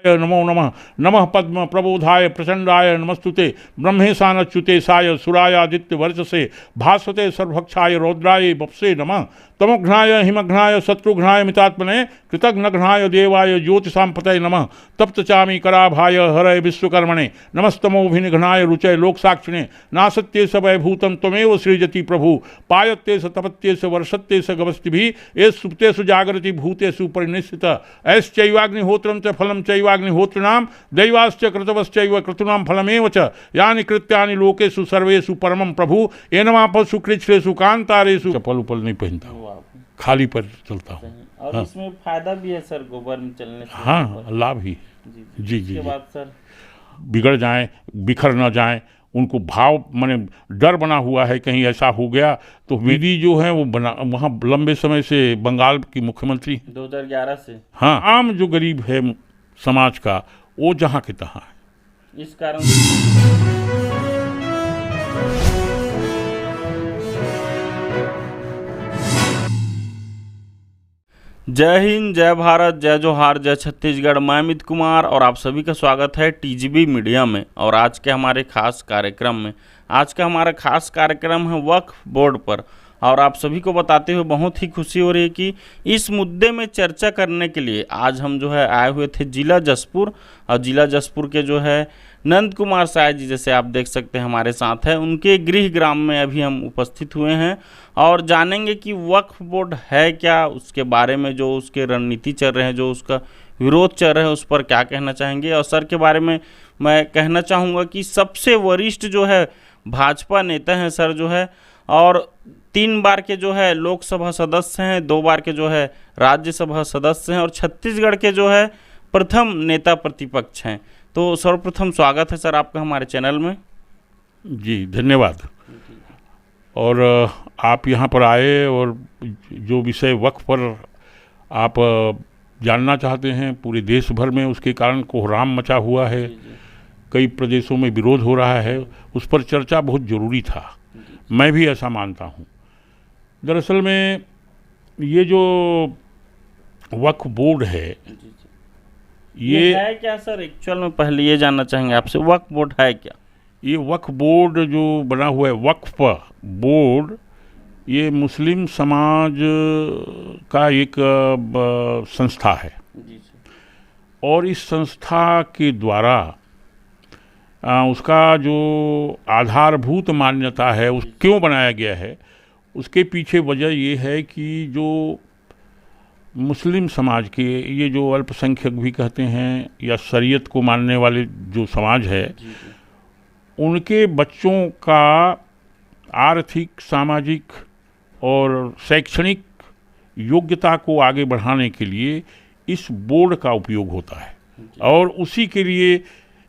नमो नमः। नमः पद्म प्रबोधाय प्रचंडाय नमस्तुते ब्रह्मेशानच्युते साय सुरायादित्य वर्चसे भास्वते सर्वभक्षाय रौद्राय बप्से नमः। तमोघ्नाय हिमघ्नाय शत्रुघ्नाय मितात्मने कृतघ्नघ्नाय देवाय ज्योतिषांपतये नमः। तप्त चामी कराभाय हरय विश्वकर्मणे नमस्तमोभिनिघ्नाय रुचय लोकसाक्षिणे नासत्ये स वैभूतं त्वमेव सृजति प्रभु पायत्ते स तपत्ये स वर्षत्ते स गवस्तिभिः एष सुप्तेषु जागृति भूतेषु परिनिष्ठित ऐश्चैवाग्निहोत्रं च फलं चैवाग्निहोत्रिणां दैवाश्च कृतवश्चैव क्रतूनां फलमेव च यानि कृत्यानि लोकेषु सर्वेषु परमं प्रभु एनमापसु कृच्छ्रेषु कांतारेषु। चप्पल उपल नहीं पहनता हूँ, खाली पर चलता हूँ। और हाँ। इसमें फायदा भी है सर गोबर में चलने से? हाँ, लाभ ही। जी जी। इसके बाद सर बिगड़ जाएं, बिखर न जाएं, उनको भाव माने डर बना हुआ है कहीं ऐसा हो गया तो दीदी जो है वो बना वहाँ लंबे समय से बंगाल की मुख्यमंत्री 2011 से। हाँ, आम जो गरीब है समाज का वो जहाँ के तहाँ है। इस कारण जय हिंद, जय भारत, जय जोहार, जय छत्तीसगढ़। मैं अमित कुमार और आप सभी का स्वागत है टीजीबी मीडिया में। और आज के हमारे खास कार्यक्रम में आज का हमारा खास कार्यक्रम है वक्फ बोर्ड पर। और आप सभी को बताते हुए बहुत ही खुशी हो रही है कि इस मुद्दे में चर्चा करने के लिए आज हम जो है आए हुए थे जिला जसपुर। और जिला जसपुर के जो है नंद कुमार साय जी, जैसे आप देख सकते हैं हमारे साथ है, उनके गृह ग्राम में अभी हम उपस्थित हुए हैं और जानेंगे कि वक्फ बोर्ड है क्या, उसके बारे में जो उसके रणनीति चल रहे हैं, जो उसका विरोध चल रहा है, उस पर क्या कहना चाहेंगे। और सर के बारे में मैं कहना चाहूँगा कि सबसे वरिष्ठ जो है भाजपा नेता हैं सर जो है, और 3 बार के जो है लोकसभा सदस्य हैं, 2 बार के जो है राज्यसभा सदस्य हैं और छत्तीसगढ़ के जो है प्रथम नेता प्रतिपक्ष हैं। तो सर्वप्रथम स्वागत है सर आपका हमारे चैनल में। जी धन्यवाद। और आप यहाँ पर आए और जो विषय वक्फ पर आप जानना चाहते हैं, पूरे देश भर में उसके कारण कोहराम मचा हुआ है, कई प्रदेशों में विरोध हो रहा है, उस पर चर्चा बहुत ज़रूरी था। मैं भी ऐसा मानता हूँ। दरअसल में ये जो वक्फ बोर्ड है ये है क्या सर? एक्चुअल में पहले ये जानना चाहेंगे आपसे, वक्फ बोर्ड है क्या? ये वक्फ बोर्ड जो बना हुआ है, वक्फ बोर्ड, ये मुस्लिम समाज का एक संस्था है। जी सर। और इस संस्था के द्वारा उसका जो आधारभूत मान्यता है उस क्यों बनाया गया है, उसके पीछे वजह ये है कि जो मुस्लिम समाज के, ये जो अल्पसंख्यक भी कहते हैं या शरीयत को मानने वाले जो समाज है, उनके बच्चों का आर्थिक, सामाजिक और शैक्षणिक योग्यता को आगे बढ़ाने के लिए इस बोर्ड का उपयोग होता है। और उसी के लिए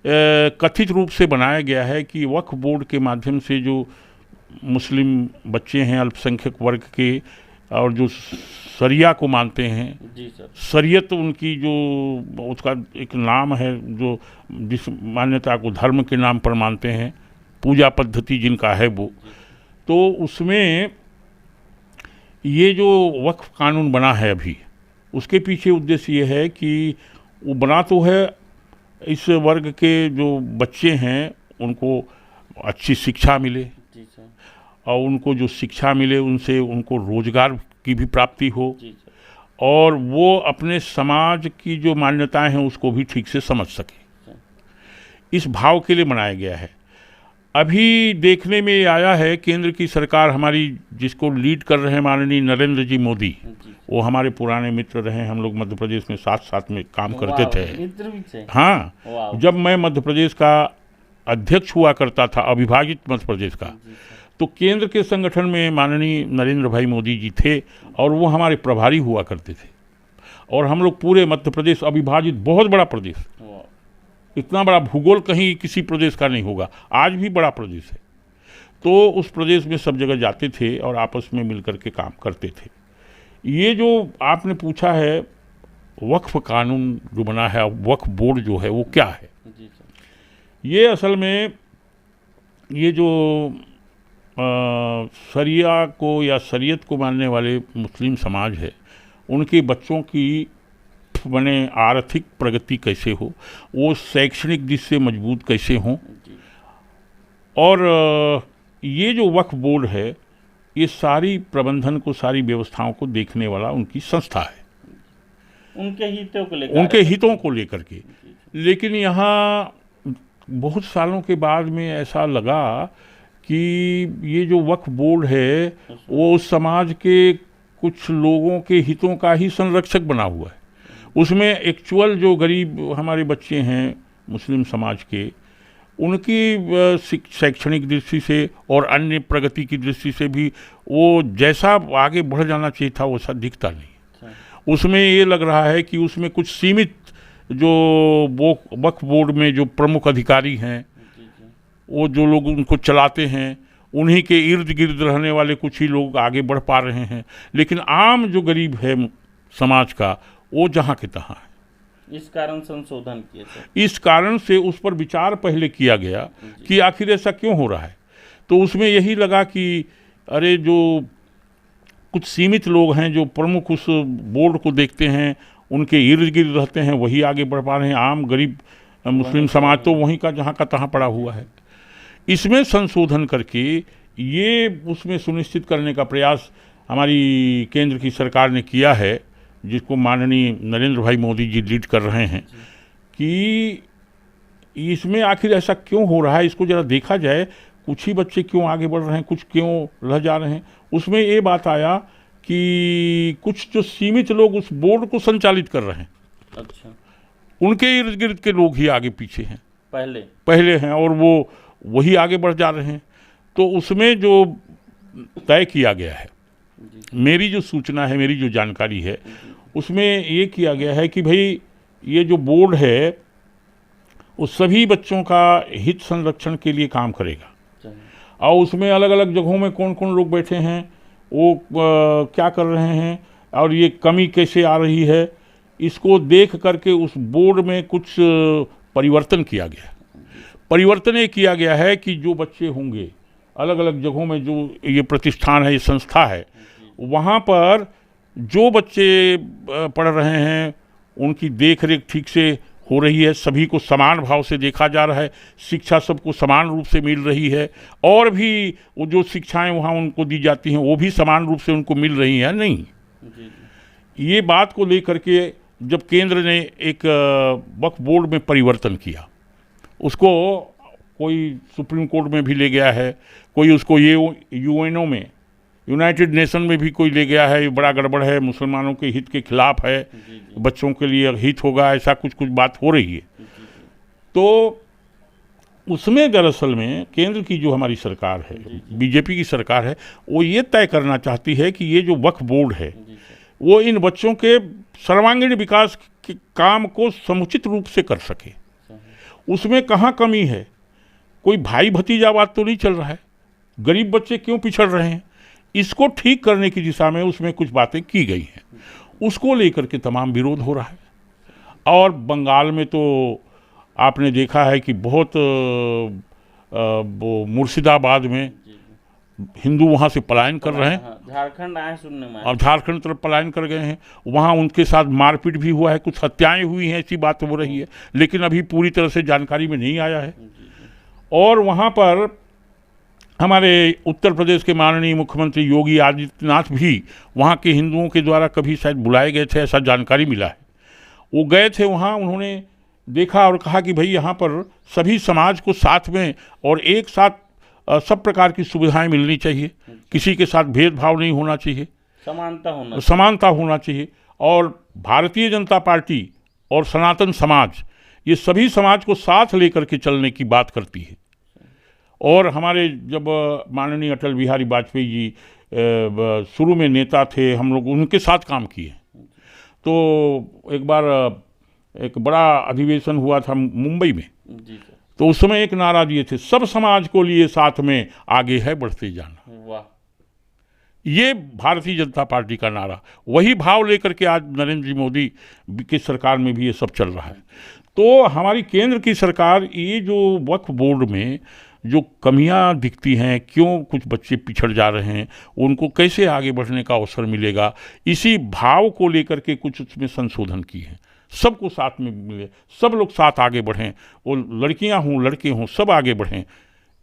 कथित रूप से बनाया गया है कि वक्फ बोर्ड के माध्यम से जो मुस्लिम बच्चे हैं अल्पसंख्यक वर्ग के और जो शरिया को मानते हैं, जी सर, शरीयत उनकी जो उसका एक नाम है, जो जिस मान्यता को धर्म के नाम पर मानते हैं, पूजा पद्धति जिनका है वो, तो उसमें ये जो वक्फ कानून बना है अभी, उसके पीछे उद्देश्य ये है कि वो बना तो है इस वर्ग के जो बच्चे हैं उनको अच्छी शिक्षा मिले, जी सर, और उनको जो शिक्षा मिले उनसे उनको रोजगार की भी प्राप्ति हो, जी सर, और वो अपने समाज की जो मान्यताएं हैं उसको भी ठीक से समझ सके। इस भाव के लिए बनाया गया है। अभी देखने में आया है केंद्र की सरकार हमारी, जिसको लीड कर रहे हैं माननीय नरेंद्र जी मोदी, वो हमारे पुराने मित्र रहे, हम लोग मध्य प्रदेश में साथ साथ में काम करते थे। हाँ, जब मैं मध्य प्रदेश का अध्यक्ष हुआ करता था, अविभाजित मध्य प्रदेश का, तो केंद्र के संगठन में माननीय नरेंद्र भाई मोदी जी थे और वो हमारे प्रभारी हुआ करते थे। और हम लोग पूरे मध्य प्रदेश, अविभाजित बहुत बड़ा प्रदेश, इतना बड़ा भूगोल कहीं किसी प्रदेश का नहीं होगा, आज भी बड़ा प्रदेश है, तो उस प्रदेश में सब जगह जाते थे और आपस में मिलकर के काम करते थे। ये जो आपने पूछा है वक्फ कानून जो बना है, वक्फ बोर्ड जो है वो क्या है, ये असल में ये जो शरिया को या शरीयत को मानने वाले मुस्लिम समाज है, उनके बच्चों की सिर्फ बने आर्थिक प्रगति कैसे हो, वो शैक्षणिक दृष्टि से मजबूत कैसे हों। और ये जो वक्फ बोर्ड है, ये सारी प्रबंधन को, सारी व्यवस्थाओं को देखने वाला उनकी संस्था है, उनके हितों को लेकर के। लेकिन यहाँ बहुत सालों के बाद में ऐसा लगा कि ये जो वक्फ बोर्ड है वो समाज के कुछ लोगों के हितों का ही संरक्षक बना हुआ है। उसमें एक्चुअल जो गरीब हमारे बच्चे हैं मुस्लिम समाज के, उनकी शैक्षणिक दृष्टि से और अन्य प्रगति की दृष्टि से भी वो जैसा आगे बढ़ जाना चाहिए था वैसा दिखता नहीं। उसमें ये लग रहा है कि उसमें कुछ सीमित जो वो वक्फ बोर्ड में जो प्रमुख अधिकारी हैं, वो जो लोग उनको चलाते हैं, उन्हीं के इर्द गिर्द रहने वाले कुछ ही लोग आगे बढ़ पा रहे हैं। लेकिन आम जो गरीब है समाज का, वो जहाँ के तहाँ है। इस कारण संशोधन किए थे। इस कारण से उस पर विचार पहले किया गया कि आखिर ऐसा क्यों हो रहा है। तो उसमें यही लगा कि अरे जो कुछ सीमित लोग हैं जो प्रमुख उस बोर्ड को देखते हैं, उनके इर्द गिर्द रहते हैं, वही आगे बढ़ पा रहे हैं। आम गरीब मुस्लिम समाज तो वहीं का जहाँ का तहाँ पड़ा हुआ है। इसमें संशोधन करके ये उसमें सुनिश्चित करने का प्रयास हमारी केंद्र की सरकार ने किया है, जिसको माननीय नरेंद्र भाई मोदी जी लीड कर रहे हैं, कि इसमें आखिर ऐसा क्यों हो रहा है, इसको ज़रा देखा जाए। कुछ ही बच्चे क्यों आगे बढ़ रहे हैं, कुछ क्यों रह जा रहे हैं। उसमें ये बात आया कि कुछ जो सीमित लोग उस बोर्ड को संचालित कर रहे हैं, अच्छा, उनके इर्द गिर्द के लोग ही आगे पीछे हैं, पहले हैं, और वो वही आगे बढ़ जा रहे हैं। तो उसमें जो तय किया गया है, मेरी जो सूचना है, मेरी जो जानकारी है, उसमें ये किया गया है कि भाई ये जो बोर्ड है वो सभी बच्चों का हित संरक्षण के लिए काम करेगा। और उसमें अलग अलग जगहों में कौन कौन लोग बैठे हैं, वो क्या कर रहे हैं, और ये कमी कैसे आ रही है, इसको देख करके उस बोर्ड में कुछ परिवर्तन किया गया। परिवर्तन ये किया गया है कि जो बच्चे होंगे अलग अलग जगहों में, जो ये प्रतिष्ठान है, ये संस्था है, वहाँ पर जो बच्चे पढ़ रहे हैं उनकी देख रेख ठीक से हो रही है, सभी को समान भाव से देखा जा रहा है, शिक्षा सबको समान रूप से मिल रही है, और भी वो जो शिक्षाएं वहाँ उनको दी जाती हैं वो भी समान रूप से उनको मिल रही हैं। नहीं, ये बात को लेकर के जब केंद्र ने एक वक्फ बोर्ड में परिवर्तन किया, उसको कोई सुप्रीम कोर्ट में भी ले गया है, कोई उसको ये यूएनओ में, यूनाइटेड नेशन में भी कोई ले गया है, ये बड़ा गड़बड़ है, मुसलमानों के हित के खिलाफ है, बच्चों के लिए हित होगा, ऐसा कुछ बात हो रही है। तो उसमें दरअसल में केंद्र की जो हमारी सरकार है, बीजेपी की सरकार है, वो ये तय करना चाहती है कि ये जो वक्फ बोर्ड है वो इन बच्चों के सर्वांगीण विकास के काम को समुचित रूप से कर सके। उसमें कहाँ कमी है, कोई भाई भतीजावाद तो नहीं चल रहा है, गरीब बच्चे क्यों पिछड़ रहे हैं, इसको ठीक करने की दिशा में उसमें कुछ बातें की गई हैं। उसको लेकर के तमाम विरोध हो रहा है। और बंगाल में तो आपने देखा है कि बहुत वो मुर्शिदाबाद में हिंदू वहाँ से पलायन कर रहे हैं, झारखंड आए सुनने में, और झारखंड तरफ पलायन कर गए हैं। वहाँ उनके साथ मारपीट भी हुआ है, कुछ हत्याएं हुई हैं, ऐसी बात हो रही है, लेकिन अभी पूरी तरह से जानकारी में नहीं आया है। और वहाँ पर हमारे उत्तर प्रदेश के माननीय मुख्यमंत्री योगी आदित्यनाथ भी वहाँ के हिंदुओं के द्वारा कभी शायद बुलाए गए थे, ऐसा जानकारी मिला है। वो गए थे वहाँ, उन्होंने देखा और कहा कि भाई यहाँ पर सभी समाज को साथ में और एक साथ सब प्रकार की सुविधाएं मिलनी चाहिए, किसी के साथ भेदभाव नहीं होना चाहिए, समानता होना चाहिए। और भारतीय जनता पार्टी और सनातन समाज, ये सभी समाज को साथ लेकर के चलने की बात करती है। और हमारे जब माननीय अटल बिहारी वाजपेयी जी शुरू में नेता थे, हम लोग उनके साथ काम किए। तो एक बार एक बड़ा अधिवेशन हुआ था मुंबई में, तो उस समय एक नारा दिए थे, सब समाज को लिए साथ में आगे है बढ़ते जाना। वाह, ये भारतीय जनता पार्टी का नारा, वही भाव लेकर के आज नरेंद्र जी मोदी की सरकार में भी ये सब चल रहा है। तो हमारी केंद्र की सरकार ये जो वक्फ बोर्ड में जो कमियां दिखती हैं, क्यों कुछ बच्चे पिछड़ जा रहे हैं, उनको कैसे आगे बढ़ने का अवसर मिलेगा, इसी भाव को लेकर के कुछ उसमें संशोधन किए हैं। सबको साथ में मिले, सब लोग साथ आगे बढ़ें, वो लड़कियां हों लड़के हों सब आगे बढ़ें,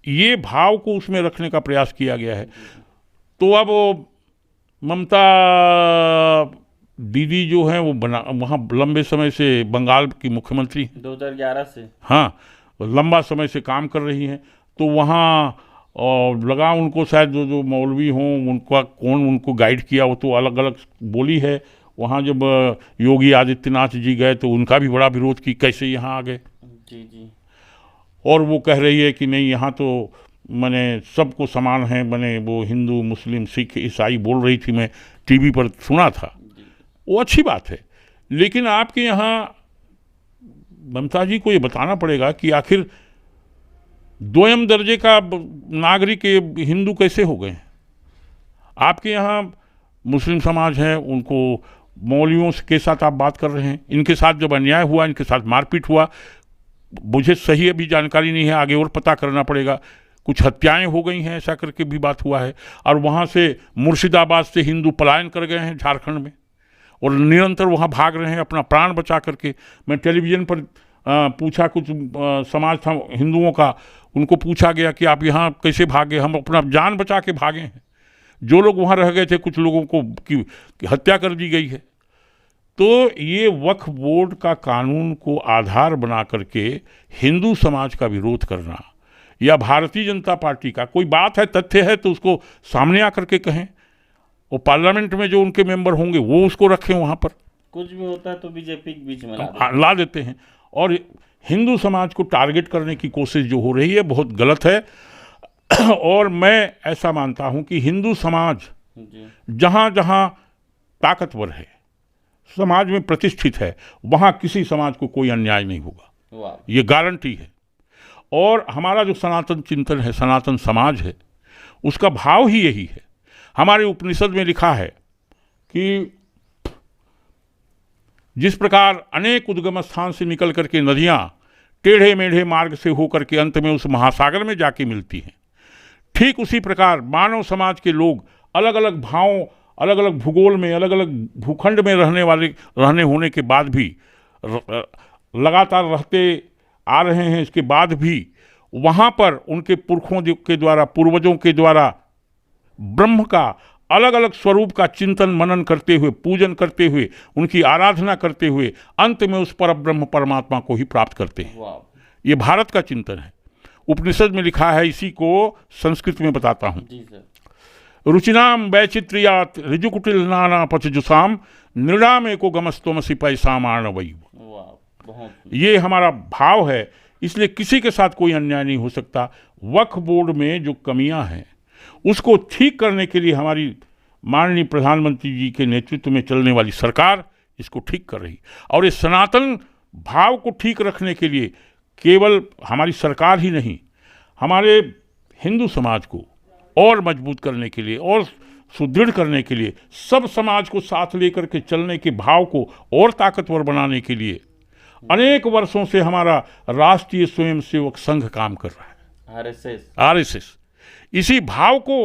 ये भाव को उसमें रखने का प्रयास किया गया है। तो अब वो ममता दीदी जो हैं वो वहाँ लंबे समय से बंगाल की मुख्यमंत्री हैं, 2011 से, हाँ लंबा समय से काम कर रही हैं। तो वहाँ लगा उनको शायद जो मौलवी हों उनका कौन उनको गाइड किया, वो तो अलग अलग बोली है। वहाँ जब योगी आदित्यनाथ जी गए तो उनका भी बड़ा विरोध की, कैसे यहाँ आ गए। जी जी। और वो कह रही है कि नहीं यहाँ तो मैंने सबको समान है, मैंने वो हिंदू मुस्लिम सिख ईसाई बोल रही थी, मैं टीवी पर सुना था। वो अच्छी बात है, लेकिन आपके यहाँ ममता जी को ये बताना पड़ेगा कि आखिर दोयम दर्जे का नागरिक हिंदू कैसे हो गए। आपके यहाँ मुस्लिम समाज है, उनको मौलवियों के साथ आप बात कर रहे हैं, इनके साथ जब अन्याय हुआ, इनके साथ मारपीट हुआ, मुझे सही अभी जानकारी नहीं है, आगे और पता करना पड़ेगा, कुछ हत्याएं हो गई हैं ऐसा करके भी बात हुआ है। और वहाँ से मुर्शिदाबाद से हिंदू पलायन कर गए हैं झारखंड में और निरंतर वहाँ भाग रहे हैं अपना प्राण बचा करके। मैं टेलीविज़न पर पूछा, कुछ समाज था हिंदुओं का, उनको पूछा गया कि आप यहाँ कैसे भागे, हम अपना जान बचा के भागे हैं। जो लोग वहाँ रह गए थे कुछ लोगों को की हत्या कर दी गई है। तो ये वक्फ बोर्ड का कानून को आधार बना करके हिंदू समाज का विरोध करना या भारतीय जनता पार्टी का कोई बात है, तथ्य है तो उसको सामने आकर के कहें। वो पार्लियामेंट में जो उनके मेंबर होंगे वो उसको रखें, वहाँ पर कुछ भी होता है तो बीजेपी के बीच में ला देते हैं। और हिंदू समाज को टारगेट करने की कोशिश जो हो रही है बहुत गलत है। और मैं ऐसा मानता हूँ कि हिंदू समाज जहाँ जहाँ ताकतवर है, समाज में प्रतिष्ठित है, वहाँ किसी समाज को कोई अन्याय नहीं होगा, ये गारंटी है। और हमारा जो सनातन चिंतन है, सनातन समाज है, उसका भाव ही यही है। हमारे उपनिषद में लिखा है कि जिस प्रकार अनेक उद्गम स्थान से निकल करके नदियाँ टेढ़े मेढ़े मार्ग से होकर के अंत में उस महासागर में जाके मिलती हैं, ठीक उसी प्रकार मानव समाज के लोग अलग अलग भावों, अलग अलग भूगोल में, अलग अलग भूखंड में रहने होने के बाद भी, लगातार रहते आ रहे हैं, इसके बाद भी वहाँ पर उनके पुरखों के द्वारा, पूर्वजों के द्वारा ब्रह्म का अलग अलग स्वरूप का चिंतन मनन करते हुए, पूजन करते हुए, उनकी आराधना करते हुए अंत में उस पर ब्रह्म परमात्मा को ही प्राप्त करते हैं। ये भारत का चिंतन है, उपनिषद में लिखा है। इसी को संस्कृत में बताता हूँ। रुचिनाम वैचित्र्यात ऋजुकुटिल नाना पचजुसाम नृणाम एको गमस्तमसी पैसा मानवई। ये हमारा भाव है, इसलिए किसी के साथ कोई अन्याय नहीं हो सकता। वक्फ बोर्ड में जो कमियां हैं उसको ठीक करने के लिए हमारी माननीय प्रधानमंत्री जी के नेतृत्व में चलने वाली सरकार इसको ठीक कर रही। और इस सनातन भाव को ठीक रखने के लिए केवल हमारी सरकार ही नहीं, हमारे हिंदू समाज को और मजबूत करने के लिए और सुदृढ़ करने के लिए, सब समाज को साथ लेकर के चलने के भाव को और ताकतवर बनाने के लिए अनेक वर्षों से हमारा राष्ट्रीय स्वयंसेवक संघ काम कर रहा है, आरएसएस। इसी भाव को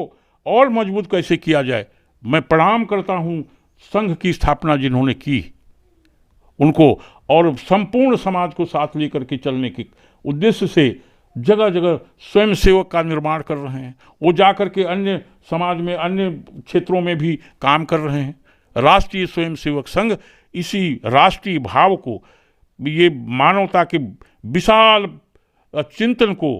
और मजबूत कैसे किया जाए, मैं प्रणाम करता हूं संघ की स्थापना जिन्होंने की उनको, और संपूर्ण समाज को साथ लेकर के चलने के उद्देश्य से जगह जगह स्वयंसेवक का निर्माण कर रहे हैं। वो जाकर के अन्य समाज में, अन्य क्षेत्रों में भी काम कर रहे हैं। राष्ट्रीय स्वयंसेवक संघ इसी राष्ट्रीय भाव को, ये मानवता के विशाल चिंतन को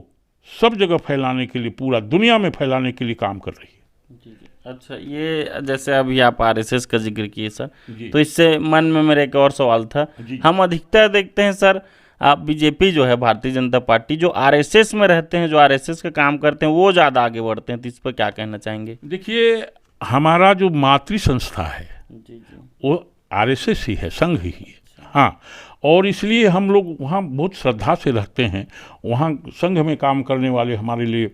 सब जगह फैलाने के लिए, पूरा दुनिया में फैलाने के लिए काम कर रही है। जी। अच्छा, ये जैसे अभी आप आरएसएस का जिक्र किए सर, तो इससे मन में मेरा एक और सवाल था। हम अधिकतर देखते हैं सर, आप बीजेपी जो है, भारतीय जनता पार्टी, जो आरएसएस में रहते हैं, जो आरएसएस का काम करते हैं, वो ज़्यादा आगे बढ़ते हैं। तो इस पर क्या कहना चाहेंगे? देखिए, हमारा जो मातृ संस्था है वो आरएसएस ही है, संघ ही है। हाँ, और इसलिए हम लोग वहाँ बहुत श्रद्धा से रहते हैं। वहाँ संघ में काम करने वाले हमारे लिए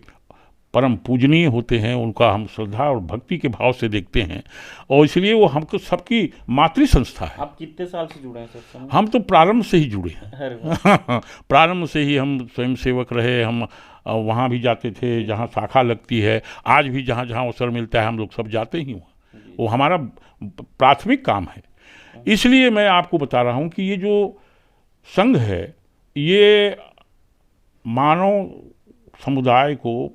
परम पूजनीय होते हैं, उनका हम श्रद्धा और भक्ति के भाव से देखते हैं, और इसलिए वो हमको सबकी मातृ संस्था है। आप कितने साल से जुड़े हैं सर? हम तो प्रारंभ से ही जुड़े हैं। प्रारंभ से ही हम स्वयंसेवक रहे। हम वहाँ भी जाते थे जहाँ शाखा लगती है, आज भी जहाँ जहाँ अवसर मिलता है हम लोग सब जाते ही वहाँ। वो हमारा प्राथमिक काम है। इसलिए मैं आपको बता रहा हूं कि ये जो संघ है ये मानव समुदाय को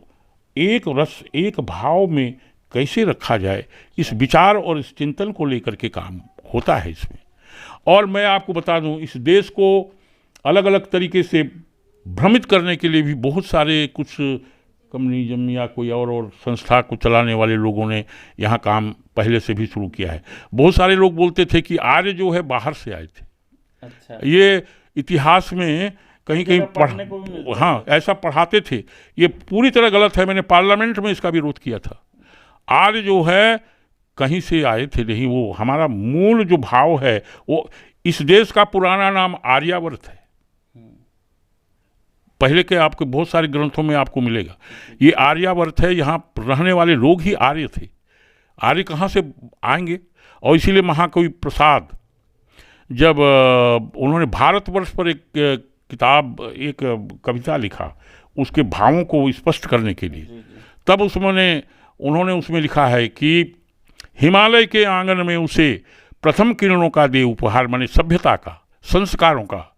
एक रस एक भाव में कैसे रखा जाए, इस विचार और इस चिंतन को लेकर के काम होता है इसमें। और मैं आपको बता दूं, इस देश को अलग अलग तरीके से भ्रमित करने के लिए भी बहुत सारे कुछ कम्युनिज्म या कोई और संस्था को चलाने वाले लोगों ने यहाँ काम पहले से भी शुरू किया है। बहुत सारे लोग बोलते थे कि आर्य जो है बाहर से आए थे। अच्छा। ये इतिहास में कहीं कहीं पढ़ने को भी मिलता है। हाँ, ऐसा पढ़ाते थे। ये पूरी तरह गलत है। मैंने पार्लियामेंट में इसका विरोध किया था। आर्य जो है कहीं से आए थे नहीं, वो हमारा मूल जो भाव है वो, इस देश का पुराना नाम आर्यावर्त है। पहले के आपके बहुत सारे ग्रंथों में आपको मिलेगा ये आर्यावर्त है। यहाँ रहने वाले लोग ही आर्य थे। आर्य कहाँ से आएंगे? और इसीलिए महाकवि प्रसाद जब उन्होंने भारतवर्ष पर एक किताब, एक कविता लिखा उसके भावों को स्पष्ट करने के लिए, तब उन्होंने उसमें लिखा है कि हिमालय के आंगन में उसे प्रथम किरणों का दे उपहार, माने सभ्यता का, संस्कारों का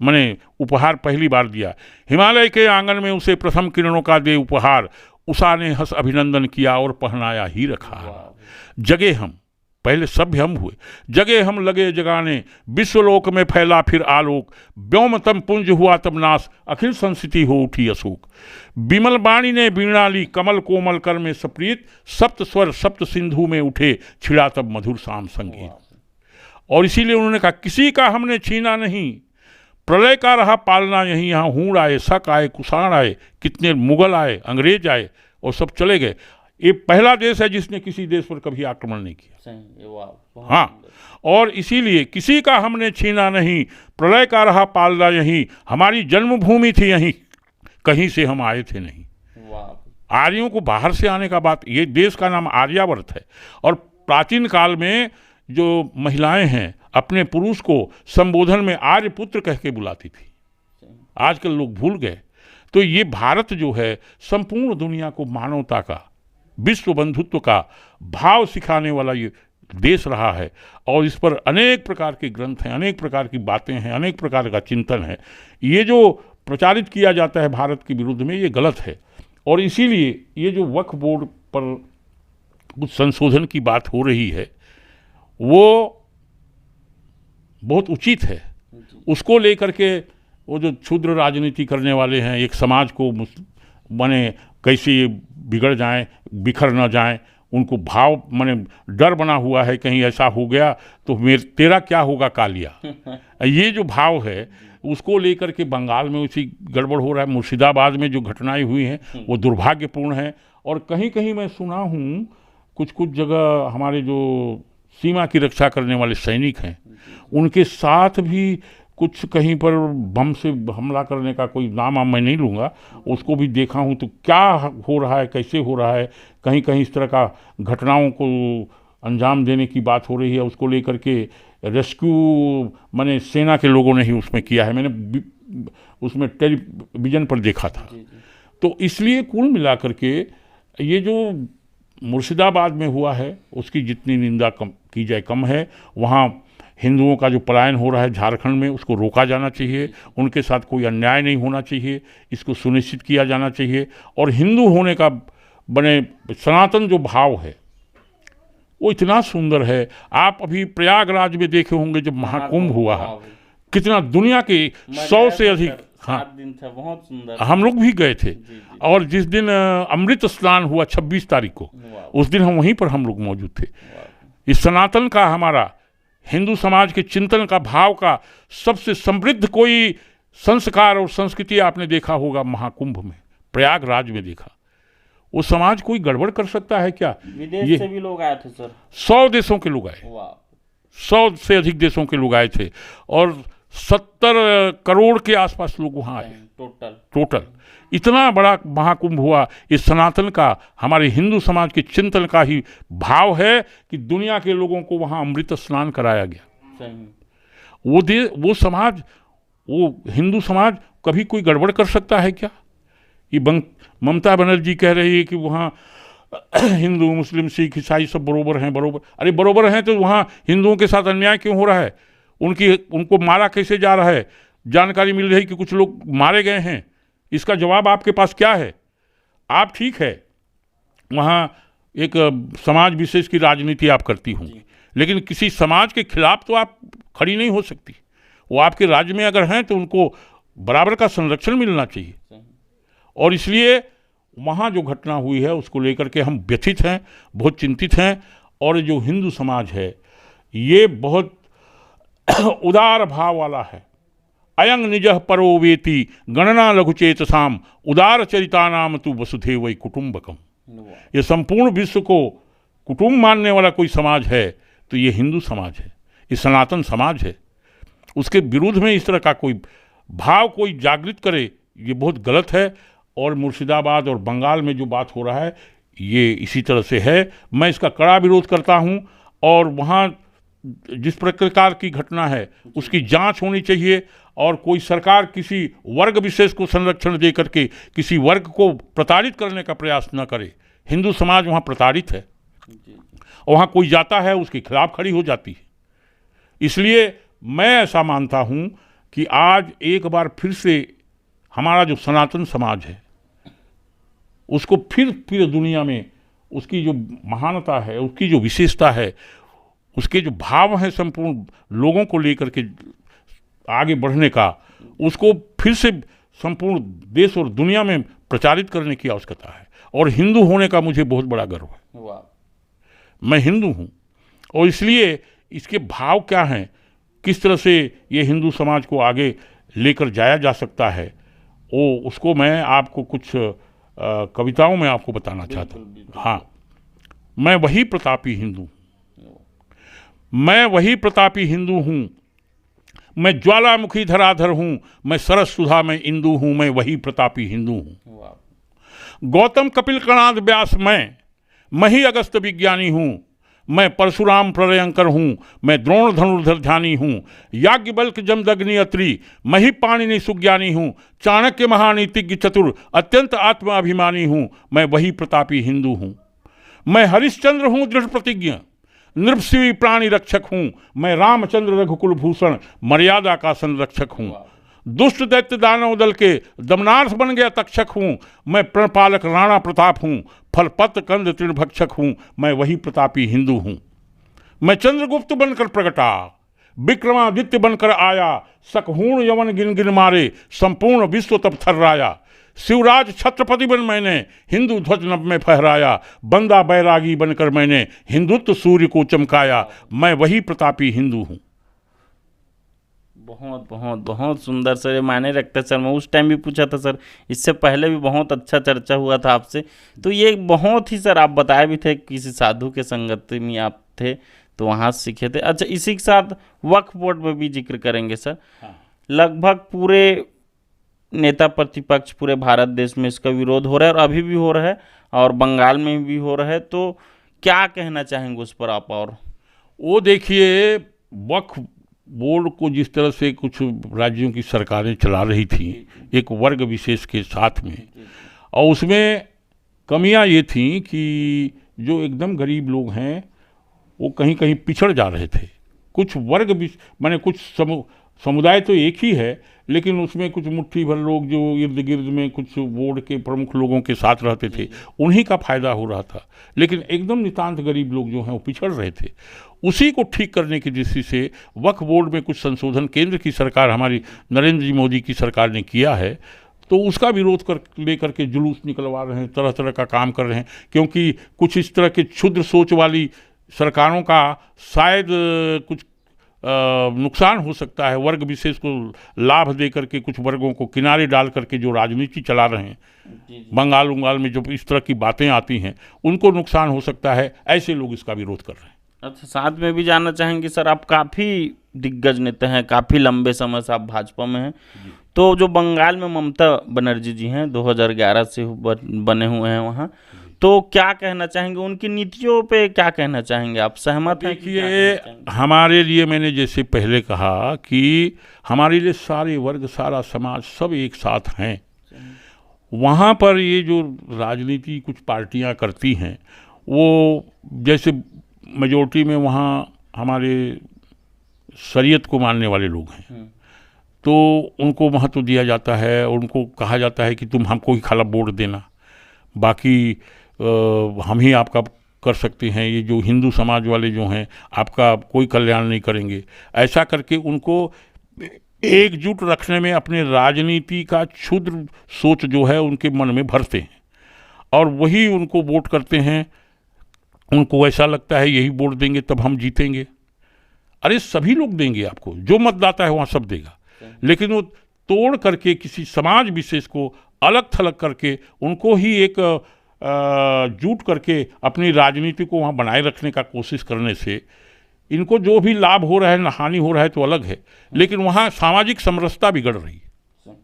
माने उपहार पहली बार दिया। हिमालय के आंगन में उसे प्रथम किरणों का दे उपहार, उषा ने हंस अभिनंदन किया और पहनाया ही रखा। जगे हम, पहले सभ्य हम हुए, जगे हम लगे जगाने, विश्वलोक में फैला फिर आलोक, व्योमतम पुंज हुआ तब नाश, अखिल संस्थिति हो उठी अशोक। विमल बाणी ने बीणा ली, कमल कोमल कर में सप्रीत, सप्त स्वर सप्त सिंधु में उठे, छिड़ा तब मधुर शाम संगीत। और इसीलिए उन्होंने कहा किसी का हमने छीना नहीं, प्रलय का रहा पालना यहीं। यहाँ हूण आए, शक आए, कुषाण आए, कितने मुगल आए, अंग्रेज आए और सब चले गए। ये पहला देश है जिसने किसी देश पर कभी आक्रमण नहीं किया। हाँ, और इसीलिए किसी का हमने छीना नहीं, प्रलय का रहा पालना यहीं। हमारी जन्मभूमि थी यहीं, कहीं से हम आए थे नहीं। आर्यों को बाहर से आने का बात, ये देश का नाम आर्यावर्त है। और प्राचीन काल में जो महिलाएं हैं अपने पुरुष को संबोधन में आर्यपुत्र कह के बुलाती थी। आजकल लोग भूल गए। तो ये भारत जो है संपूर्ण दुनिया को मानवता का, विश्व बंधुत्व का भाव सिखाने वाला ये देश रहा है। और इस पर अनेक प्रकार के ग्रंथ हैं, अनेक प्रकार की बातें हैं, अनेक प्रकार का चिंतन है। ये जो प्रचारित किया जाता है भारत के विरुद्ध में, ये गलत है। और इसीलिए ये जो वक्फ बोर्ड पर कुछ संशोधन की बात हो रही है वो बहुत उचित है। उसको लेकर के वो जो क्षुद्र राजनीति करने वाले हैं, एक समाज को माने कैसे बिगड़ जाएं, बिखर न जाएं, उनको भाव माने डर बना हुआ है कहीं ऐसा हो गया तो तेरा क्या होगा कालिया। ये जो भाव है उसको लेकर के बंगाल में उसी गड़बड़ हो रहा है। मुर्शिदाबाद में जो घटनाएं हुई हैं वो दुर्भाग्यपूर्ण है। और कहीं कहीं मैं सुना हूँ कुछ जगह हमारे जो सीमा की रक्षा करने वाले सैनिक हैं उनके साथ भी कुछ कहीं पर बम से हमला करने का, कोई नाम मैं नहीं लूँगा, उसको भी देखा हूँ। तो क्या हो रहा है, कैसे हो रहा है, कहीं कहीं इस तरह का घटनाओं को अंजाम देने की बात हो रही है। उसको लेकर के रेस्क्यू माने सेना के लोगों ने ही उसमें किया है, मैंने उसमें टेलीविज़न पर देखा था। तो इसलिए कुल मिलाकर के ये जो मुर्शिदाबाद में हुआ है उसकी जितनी निंदा कम की जाए कम है। वहाँ हिंदुओं का जो पलायन हो रहा है झारखंड में, उसको रोका जाना चाहिए। उनके साथ कोई अन्याय नहीं होना चाहिए, इसको सुनिश्चित किया जाना चाहिए। और हिंदू होने का बने सनातन जो भाव है वो इतना सुंदर है। आप अभी प्रयागराज में देखे होंगे जब महाकुंभ हुआ है, कितना दुनिया के 100 से अधिक, हाँ, दिन था, बहुत सुंदर। हम लोग भी गए थे। और जिस दिन अमृत स्नान हुआ 26 तारीख को, उस दिन हम वहीं पर हम लोग मौजूद थे। इस सनातन का, हमारा हिंदू समाज के चिंतन का, भाव का सबसे समृद्ध कोई संस्कार और संस्कृति आपने देखा होगा महाकुंभ में, प्रयागराज में देखा। वो समाज कोई गड़बड़ कर सकता है क्या? विदेश से भी लोग आए थे सर, 100 देशों के लोग आए, 100 से अधिक देशों के लोग आए थे। और 70 करोड़ के आसपास लोग वहाँ आए टोटल। इतना बड़ा महाकुंभ हुआ। इस सनातन का, हमारे हिंदू समाज के चिंतन का ही भाव है कि दुनिया के लोगों को वहाँ अमृत स्नान कराया गया। वो समाज, वो हिंदू समाज कभी कोई गड़बड़ कर सकता है क्या? ये ममता बनर्जी कह रही है कि वहाँ हिंदू मुस्लिम सिख ईसाई सब बरोबर हैं, बरोबर। अरे बरोबर हैं तो वहाँ हिंदुओं के साथ अन्याय क्यों हो रहा है? उनको मारा कैसे जा रहा है? जानकारी मिल रही कि कुछ लोग मारे गए हैं। इसका जवाब आपके पास क्या है? आप ठीक है वहाँ एक समाज विशेष की राजनीति आप करती होंगी, लेकिन किसी समाज के खिलाफ तो आप खड़ी नहीं हो सकती। वो आपके राज्य में अगर हैं तो उनको बराबर का संरक्षण मिलना चाहिए। और इसलिए वहाँ जो घटना हुई है उसको लेकर के हम व्यथित हैं, बहुत चिंतित हैं। और जो हिंदू समाज है ये बहुत उदार भाव वाला है। अयंग निजः परो वेति गणना लघुचेतसाम उदार चरितानाम तु वसुधैव कुटुंबकम। ये संपूर्ण विश्व को कुटुंब मानने वाला कोई समाज है तो ये हिंदू समाज है, ये सनातन समाज है। उसके विरुद्ध में इस तरह का कोई भाव कोई जागृत करे ये बहुत गलत है। और मुर्शिदाबाद और बंगाल में जो बात हो रहा है ये इसी तरह से है। मैं इसका कड़ा विरोध करता हूँ। और वहाँ जिस प्रकार की घटना है उसकी जांच होनी चाहिए। और कोई सरकार किसी वर्ग विशेष को संरक्षण दे करके किसी वर्ग को प्रताड़ित करने का प्रयास न करे। हिंदू समाज वहाँ प्रताड़ित है, वहाँ कोई जाता है उसके खिलाफ खड़ी हो जाती है। इसलिए मैं ऐसा मानता हूँ कि आज एक बार फिर से हमारा जो सनातन समाज है उसको फिर दुनिया में उसकी जो महानता है, उसकी जो विशेषता है, उसके जो भाव हैं संपूर्ण लोगों को लेकर के आगे बढ़ने का, उसको फिर से संपूर्ण देश और दुनिया में प्रचारित करने की आवश्यकता है। और हिंदू होने का मुझे बहुत बड़ा गर्व है। मैं हिंदू हूँ और इसलिए इसके भाव क्या हैं, किस तरह से ये हिंदू समाज को आगे लेकर जाया जा सकता है, उसको मैं आपको कुछ कविताओं में आपको बताना चाहता हूँ। हाँ, मैं वही प्रतापी हिंदू, मैं वही प्रतापी हिंदू हूँ, मैं ज्वालामुखी धराधर हूँ, मैं सरस सुधा में इंदु हूँ, मैं वही प्रतापी हिंदू हूँ। गौतम कपिल कणाद व्यास मैं ही अगस्त विज्ञानी हूँ, मैं परशुराम प्रलयंकर हूँ, मैं द्रोण धनुर्धर ध्यानी हूँ, याज्ञवल्क्य जमदग्नि अत्रि मैं ही पाणिनि सुज्ञानी हूँ, चाणक्य महानीतिज्ञ चतुर अत्यंत आत्माभिमानी हूँ, मैं वही प्रतापी हिंदू हूँ। मैं हरिश्चंद्र हूँ दृढ़ प्रतिज्ञ, नृपसिवी प्राणी रक्षक हूँ, मैं रामचंद्र रघुकुल भूषण मर्यादा का संरक्षक हूँ। दुष्ट दैत्य दानव दल के दमनार्थ बन गया तक्षक हूँ, मैं प्रणपालक राणा प्रताप हूँ, फलपत्र कंद तृणभक्षक हूँ, मैं वही प्रतापी हिंदू हूँ। मैं चंद्रगुप्त बनकर प्रगटा, विक्रमादित्य बनकर आया, सकहूण यवन गिन गिन मारे, संपूर्ण विश्व तब थर्राया। शिवराज छत्रपति बन मैंने हिंदू ध्वज नभ में फहराया, बंदा बैरागी बनकर मैंने हिंदुत्व सूर्य को चमकाया, मैं वही प्रतापी हिंदू हूँ। बहुत बहुत बहुत सुंदर सर, ये मायने रखता है सर। मैं उस टाइम भी पूछा था सर, इससे पहले भी बहुत अच्छा चर्चा हुआ था आपसे। तो ये बहुत ही सर आप बताए भी थे, किसी साधु के संगति में आप थे तो वहाँ सीखे थे। अच्छा, इसी के साथ वक्फ बोर्ड में भी जिक्र करेंगे सर। लगभग पूरे नेता प्रतिपक्ष पूरे भारत देश में इसका विरोध हो रहा है और अभी भी हो रहा है और बंगाल में भी हो रहा है, तो क्या कहना चाहेंगे उस पर आप? और वो देखिए, वक्फ बोर्ड को जिस तरह से कुछ राज्यों की सरकारें चला रही थी एक वर्ग विशेष के साथ में, और उसमें कमियां ये थी कि जो एकदम गरीब लोग हैं वो कहीं कहीं पिछड़ जा रहे थे। कुछ वर्ग भी माने कुछ समुदाय तो एक ही है, लेकिन उसमें कुछ मुट्ठी भर लोग जो इर्द गिर्द में कुछ बोर्ड के प्रमुख लोगों के साथ रहते थे उन्हीं का फायदा हो रहा था, लेकिन एकदम नितांत गरीब लोग जो हैं वो पिछड़ रहे थे। उसी को ठीक करने की दृष्टि से वक्फ बोर्ड में कुछ संशोधन केंद्र की सरकार, हमारी नरेंद्र जी मोदी की सरकार ने किया है, तो उसका विरोध लेकर के जुलूस निकलवा रहे हैं, तरह तरह का काम कर रहे हैं। क्योंकि कुछ इस तरह के क्षुद्र सोच वाली सरकारों का शायद कुछ नुकसान हो सकता है, वर्ग विशेष को लाभ दे करके कुछ वर्गों को किनारे डाल करके जो राजनीति चला रहे हैं बंगाल में जो इस तरह की बातें आती हैं उनको नुकसान हो सकता है, ऐसे लोग इसका विरोध कर रहे हैं। अच्छा, साथ में भी जानना चाहेंगे सर, आप काफ़ी दिग्गज नेता हैं, काफ़ी लंबे समय से आप भाजपा में हैं, तो जो बंगाल में ममता बनर्जी जी हैं 2011 से बने हुए हैं वहाँ, तो क्या कहना चाहेंगे उनकी नीतियों पे? क्या कहना चाहेंगे आप? सहमत हैं? देखिए, हमारे लिए मैंने जैसे पहले कहा कि हमारे लिए सारे वर्ग, सारा समाज सब एक साथ हैं वहाँ पर ये जो राजनीति कुछ पार्टियां करती हैं, वो जैसे मेजोरिटी में वहाँ हमारे शरीयत को मानने वाले लोग हैं, तो उनको महत्व दिया जाता है, उनको कहा जाता है कि तुम हमको ही खाला वोट देना, बाकी हम ही आपका कर सकते हैं, ये जो हिंदू समाज वाले जो हैं आपका कोई कल्याण नहीं करेंगे। ऐसा करके उनको एकजुट रखने में अपने राजनीति का क्षुद्र सोच जो है उनके मन में भरते हैं और वही उनको वोट करते हैं। उनको ऐसा लगता है यही वोट देंगे तब हम जीतेंगे। अरे सभी लोग देंगे आपको, जो मतदाता है वहाँ सब देगा, लेकिन वो तोड़ करके किसी समाज विशेष को अलग थलग करके उनको ही एक जुट करके अपनी राजनीति को वहाँ बनाए रखने का कोशिश करने से इनको जो भी लाभ हो रहा है, हानि हो रहा है तो अलग है, लेकिन वहाँ सामाजिक समरसता बिगड़ रही है।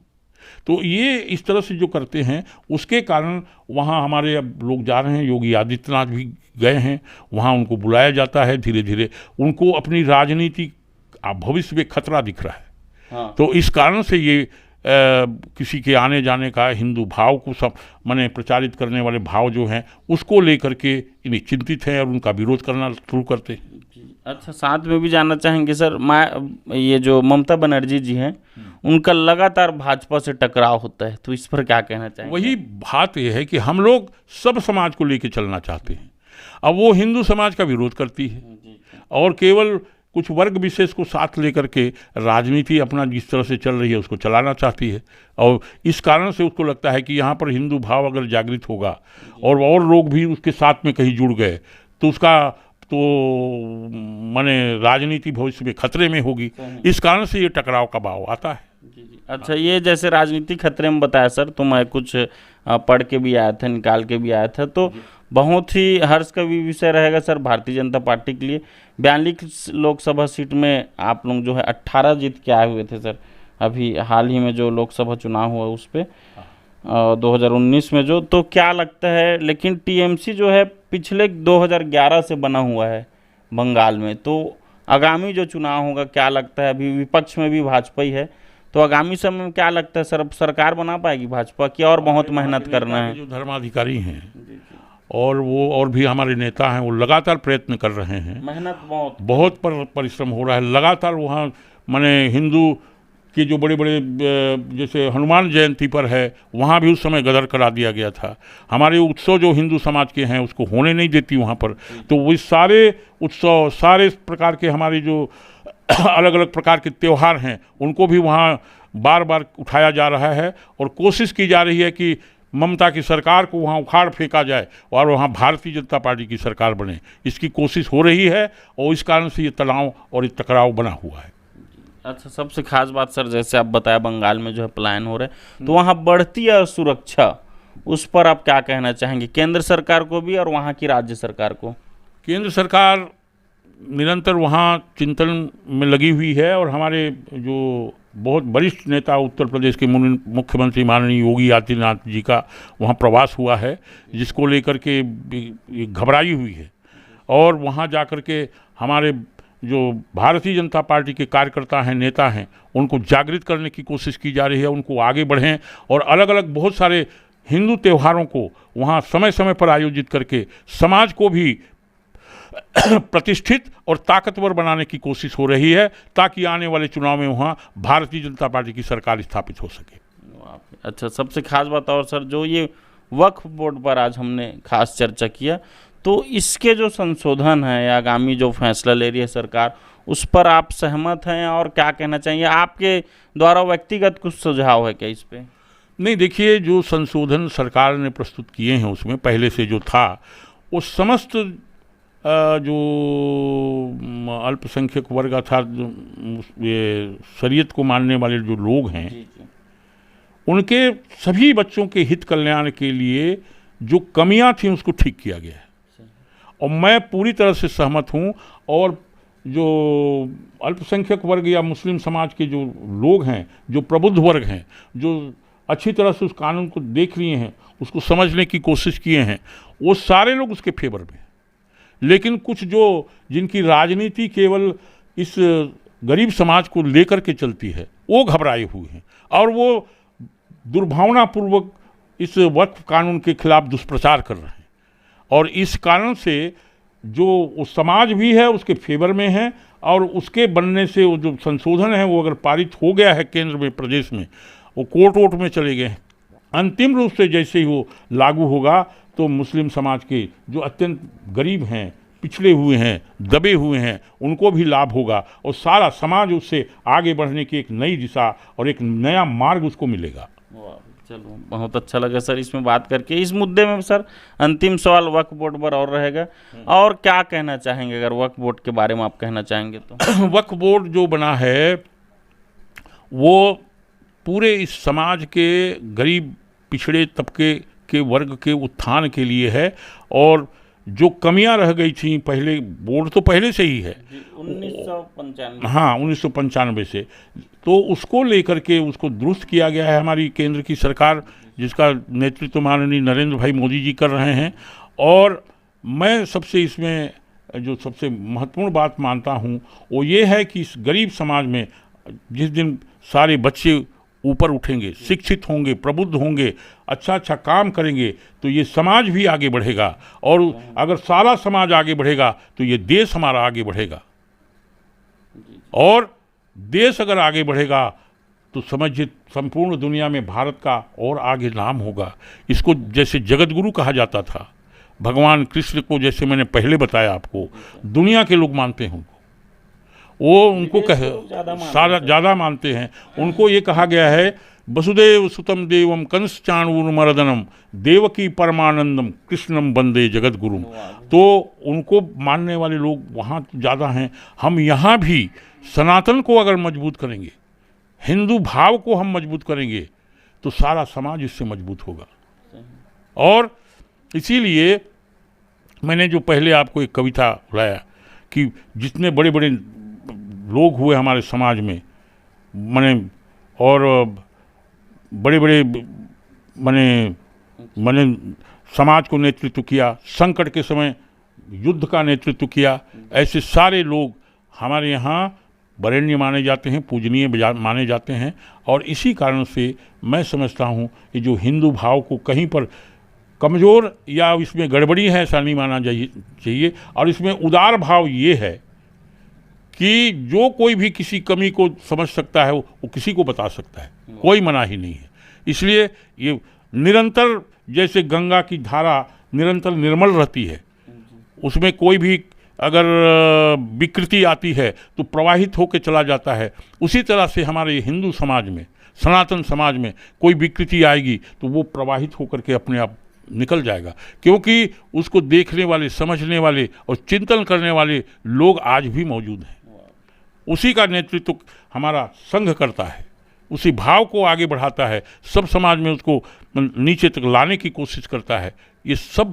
तो ये इस तरह से जो करते हैं उसके कारण वहाँ हमारे अब लोग जा रहे हैं, योगी आदित्यनाथ भी गए हैं, वहाँ उनको बुलाया जाता है। धीरे धीरे उनको अपनी राजनीति भविष्य में खतरा दिख रहा है। हाँ। तो इस कारण से ये किसी के आने जाने का, हिंदू भाव को सब माने प्रचारित करने वाले भाव जो हैं उसको लेकर के इन्हें चिंतित हैं और उनका विरोध करना शुरू करते हैं। अच्छा, साथ में भी जानना चाहेंगे सर, ये जो ममता बनर्जी जी हैं उनका लगातार भाजपा से टकराव होता है, तो इस पर क्या कहना चाहेंगे? वही बात यह है कि हम लोग सब समाज को लेकर चलना चाहते हैं, अब वो हिंदू समाज का विरोध करती है और केवल कुछ वर्ग विशेष को साथ लेकर के राजनीति अपना जिस तरह से चल रही है उसको चलाना चाहती है। और इस कारण से उसको लगता है कि यहाँ पर हिंदू भाव अगर जागृत होगा और लोग भी उसके साथ में कहीं जुड़ गए तो उसका तो माने राजनीति भविष्य में खतरे में होगी। इस कारण से ये टकराव का भाव आता है। अच्छा, ये जैसे राजनीति खतरे में बताया सर, तो मैं कुछ पढ़ के भी आया था, निकाल के भी आया था, तो बहुत ही हर्ष का भी विषय रहेगा सर भारतीय जनता पार्टी के लिए। 42 लोकसभा सीट में आप लोग जो है 18 जीत के आए हुए थे सर, अभी हाल ही में जो लोकसभा चुनाव हुआ उस पर 2019 में जो, तो क्या लगता है, लेकिन टीएमसी जो है पिछले 2011 से बना हुआ है बंगाल में, तो आगामी जो चुनाव होगा क्या लगता है, अभी विपक्ष में भी भाजपा ही है, तो आगामी समय में क्या लगता है सर, सरकार बना पाएगी भाजपा की और बहुत मेहनत करना है? जो धर्माधिकारी हैं और वो और भी हमारे नेता हैं वो लगातार प्रयत्न कर रहे हैं, मेहनत बहुत परिश्रम हो रहा है लगातार। वहाँ माने हिंदू के जो बड़े बड़े जैसे हनुमान जयंती पर है वहाँ भी उस समय गदर करा दिया गया था। हमारे उत्सव जो हिंदू समाज के हैं उसको होने नहीं देती वहाँ पर, तो वो सारे उत्सव, सारे प्रकार के हमारे जो अलग अलग प्रकार के त्यौहार हैं उनको भी वहाँ बार बार उठाया जा रहा है और कोशिश की जा रही है कि ममता की सरकार को वहाँ उखाड़ फेंका जाए और वहाँ भारतीय जनता पार्टी की सरकार बने। इसकी कोशिश हो रही है और इस कारण से ये तनाव और ये टकराव बना हुआ है। अच्छा, सबसे खास बात सर, जैसे आप बताया बंगाल में जो है पलायन हो रहा है, तो वहाँ बढ़ती असुरक्षा, उस पर आप क्या कहना चाहेंगे, केंद्र सरकार को भी और वहाँ की राज्य सरकार को? केंद्र सरकार निरंतर वहाँ चिंतन में लगी हुई है और हमारे जो बहुत वरिष्ठ नेता उत्तर प्रदेश के मुख्यमंत्री माननीय योगी आदित्यनाथ जी का वहाँ प्रवास हुआ है, जिसको लेकर के घबराई हुई है और वहाँ जा कर के हमारे जो भारतीय जनता पार्टी के कार्यकर्ता हैं, नेता हैं, उनको जागृत करने की कोशिश की जा रही है, उनको आगे बढ़ें और अलग अलग बहुत सारे हिंदू त्योहारों को वहाँ समय समय पर आयोजित करके समाज को भी प्रतिष्ठित और ताकतवर बनाने की कोशिश हो रही है ताकि आने वाले चुनाव में वहाँ भारतीय जनता पार्टी की सरकार स्थापित हो सके। अच्छा, सबसे खास बात और सर, जो ये वक्फ बोर्ड पर आज हमने खास चर्चा किया, तो इसके जो संशोधन है या आगामी जो फैसला ले रही है सरकार, उस पर आप सहमत हैं और क्या कहना चाहिए? आपके द्वारा व्यक्तिगत कुछ सुझाव है क्या इस पे? नहीं, देखिए, जो संशोधन सरकार ने प्रस्तुत किए हैं उसमें पहले से जो था वो समस्त जो अल्पसंख्यक वर्ग अर्थात ये शरीयत को मानने वाले जो लोग हैं उनके सभी बच्चों के हित कल्याण के लिए जो कमियां थी उसको ठीक किया गया है और मैं पूरी तरह से सहमत हूं। और जो अल्पसंख्यक वर्ग या मुस्लिम समाज के जो लोग हैं, जो प्रबुद्ध वर्ग हैं, जो अच्छी तरह से उस कानून को देख लिए हैं, उसको समझने की कोशिश किए हैं, वो सारे लोग उसके फेवर में। लेकिन कुछ जो जिनकी राजनीति केवल इस गरीब समाज को लेकर के चलती है वो घबराए हुए हैं और वो दुर्भावनापूर्वक इस वक्फ कानून के खिलाफ दुष्प्रचार कर रहे हैं, और इस कारण से जो उस समाज भी है उसके फेवर में है, और उसके बनने से वो जो संशोधन है वो अगर पारित हो गया है केंद्र में, प्रदेश में, वो कोर्ट वोट में चले गए हैं, अंतिम रूप से जैसे ही वो लागू होगा तो मुस्लिम समाज के जो अत्यंत गरीब हैं, पिछड़े हुए हैं, दबे हुए हैं, उनको भी लाभ होगा, और सारा समाज उससे आगे बढ़ने की एक नई दिशा और एक नया मार्ग उसको मिलेगा। चलो, बहुत अच्छा लगा सर इसमें बात करके। इस मुद्दे में सर अंतिम सवाल वक्फ बोर्ड पर और रहेगा, और क्या कहना चाहेंगे अगर वक्फ बोर्ड के बारे में आप कहना चाहेंगे तो? वक्फ बोर्ड जो बना है वो पूरे इस समाज के गरीब पिछड़े तबके के वर्ग के उत्थान के लिए है, और जो कमियां रह गई थी पहले, बोर्ड तो पहले से ही है 1995, हाँ 1995 से, तो उसको लेकर के उसको दुरुस्त किया गया है हमारी केंद्र की सरकार, जिसका नेतृत्व माननीय नरेंद्र भाई मोदी जी कर रहे हैं। और मैं सबसे इसमें जो सबसे महत्वपूर्ण बात मानता हूँ वो ये है कि इस गरीब समाज में जिस दिन सारे बच्चे ऊपर उठेंगे, शिक्षित होंगे, प्रबुद्ध होंगे, अच्छा अच्छा काम करेंगे, तो ये समाज भी आगे बढ़ेगा, और अगर सारा समाज आगे बढ़ेगा तो ये देश हमारा आगे बढ़ेगा, और देश अगर आगे बढ़ेगा तो समझिए संपूर्ण दुनिया में भारत का और आगे नाम होगा। इसको जैसे जगत गुरु कहा जाता था, भगवान कृष्ण को जैसे मैंने पहले बताया आपको, दुनिया के लोग मानते हैं उनको, वो उनको सारा ज़्यादा मानते हैं। उनको ये कहा गया है वसुदेव सुतम देवम कंस चाणूरमर्दनम देवकी परमानंदम कृष्णम वंदे जगत गुरुम। तो उनको मानने वाले लोग वहाँ ज़्यादा हैं। हम यहाँ भी सनातन को अगर मजबूत करेंगे, हिंदू भाव को हम मजबूत करेंगे, तो सारा समाज इससे मजबूत होगा। और इसीलिए मैंने जो पहले आपको एक कविता बुलाया कि जितने बड़े बड़े लोग हुए हमारे समाज में, माने और बड़े बड़े माने समाज को नेतृत्व किया, संकट के समय युद्ध का नेतृत्व किया, ऐसे सारे लोग हमारे यहाँ वरेण्य माने जाते हैं, पूजनीय माने जाते हैं। और इसी कारण से मैं समझता हूँ कि जो हिंदू भाव को कहीं पर कमज़ोर या इसमें गड़बड़ी है ऐसा नहीं माना चाहिए। और इसमें उदार भाव ये है कि जो कोई भी किसी कमी को समझ सकता है वो किसी को बता सकता है, कोई मना ही नहीं है। इसलिए ये निरंतर, जैसे गंगा की धारा निरंतर निर्मल रहती है, उसमें कोई भी अगर विकृति आती है तो प्रवाहित होकर चला जाता है, उसी तरह से हमारे हिंदू समाज में, सनातन समाज में कोई विकृति आएगी तो वो प्रवाहित होकर के अपने आप निकल जाएगा, क्योंकि उसको देखने वाले, समझने वाले और चिंतन करने वाले लोग आज भी मौजूद हैं। उसी का नेतृत्व हमारा संघ करता है, उसी भाव को आगे बढ़ाता है, सब समाज में उसको नीचे तक लाने की कोशिश करता है। ये सब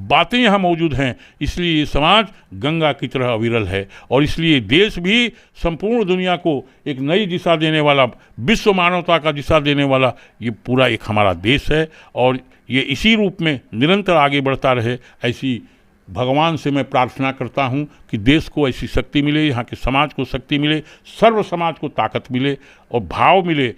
बातें यहाँ मौजूद हैं, इसलिए ये समाज गंगा की तरह अविरल है। और इसलिए देश भी संपूर्ण दुनिया को एक नई दिशा देने वाला, विश्व मानवता का दिशा देने वाला ये पूरा एक हमारा देश है, और ये इसी रूप में निरंतर आगे बढ़ता रहे। ऐसी भगवान से मैं प्रार्थना करता हूँ कि देश को ऐसी शक्ति मिले, यहाँ के समाज को शक्ति मिले, सर्व समाज को ताकत मिले और भाव मिले,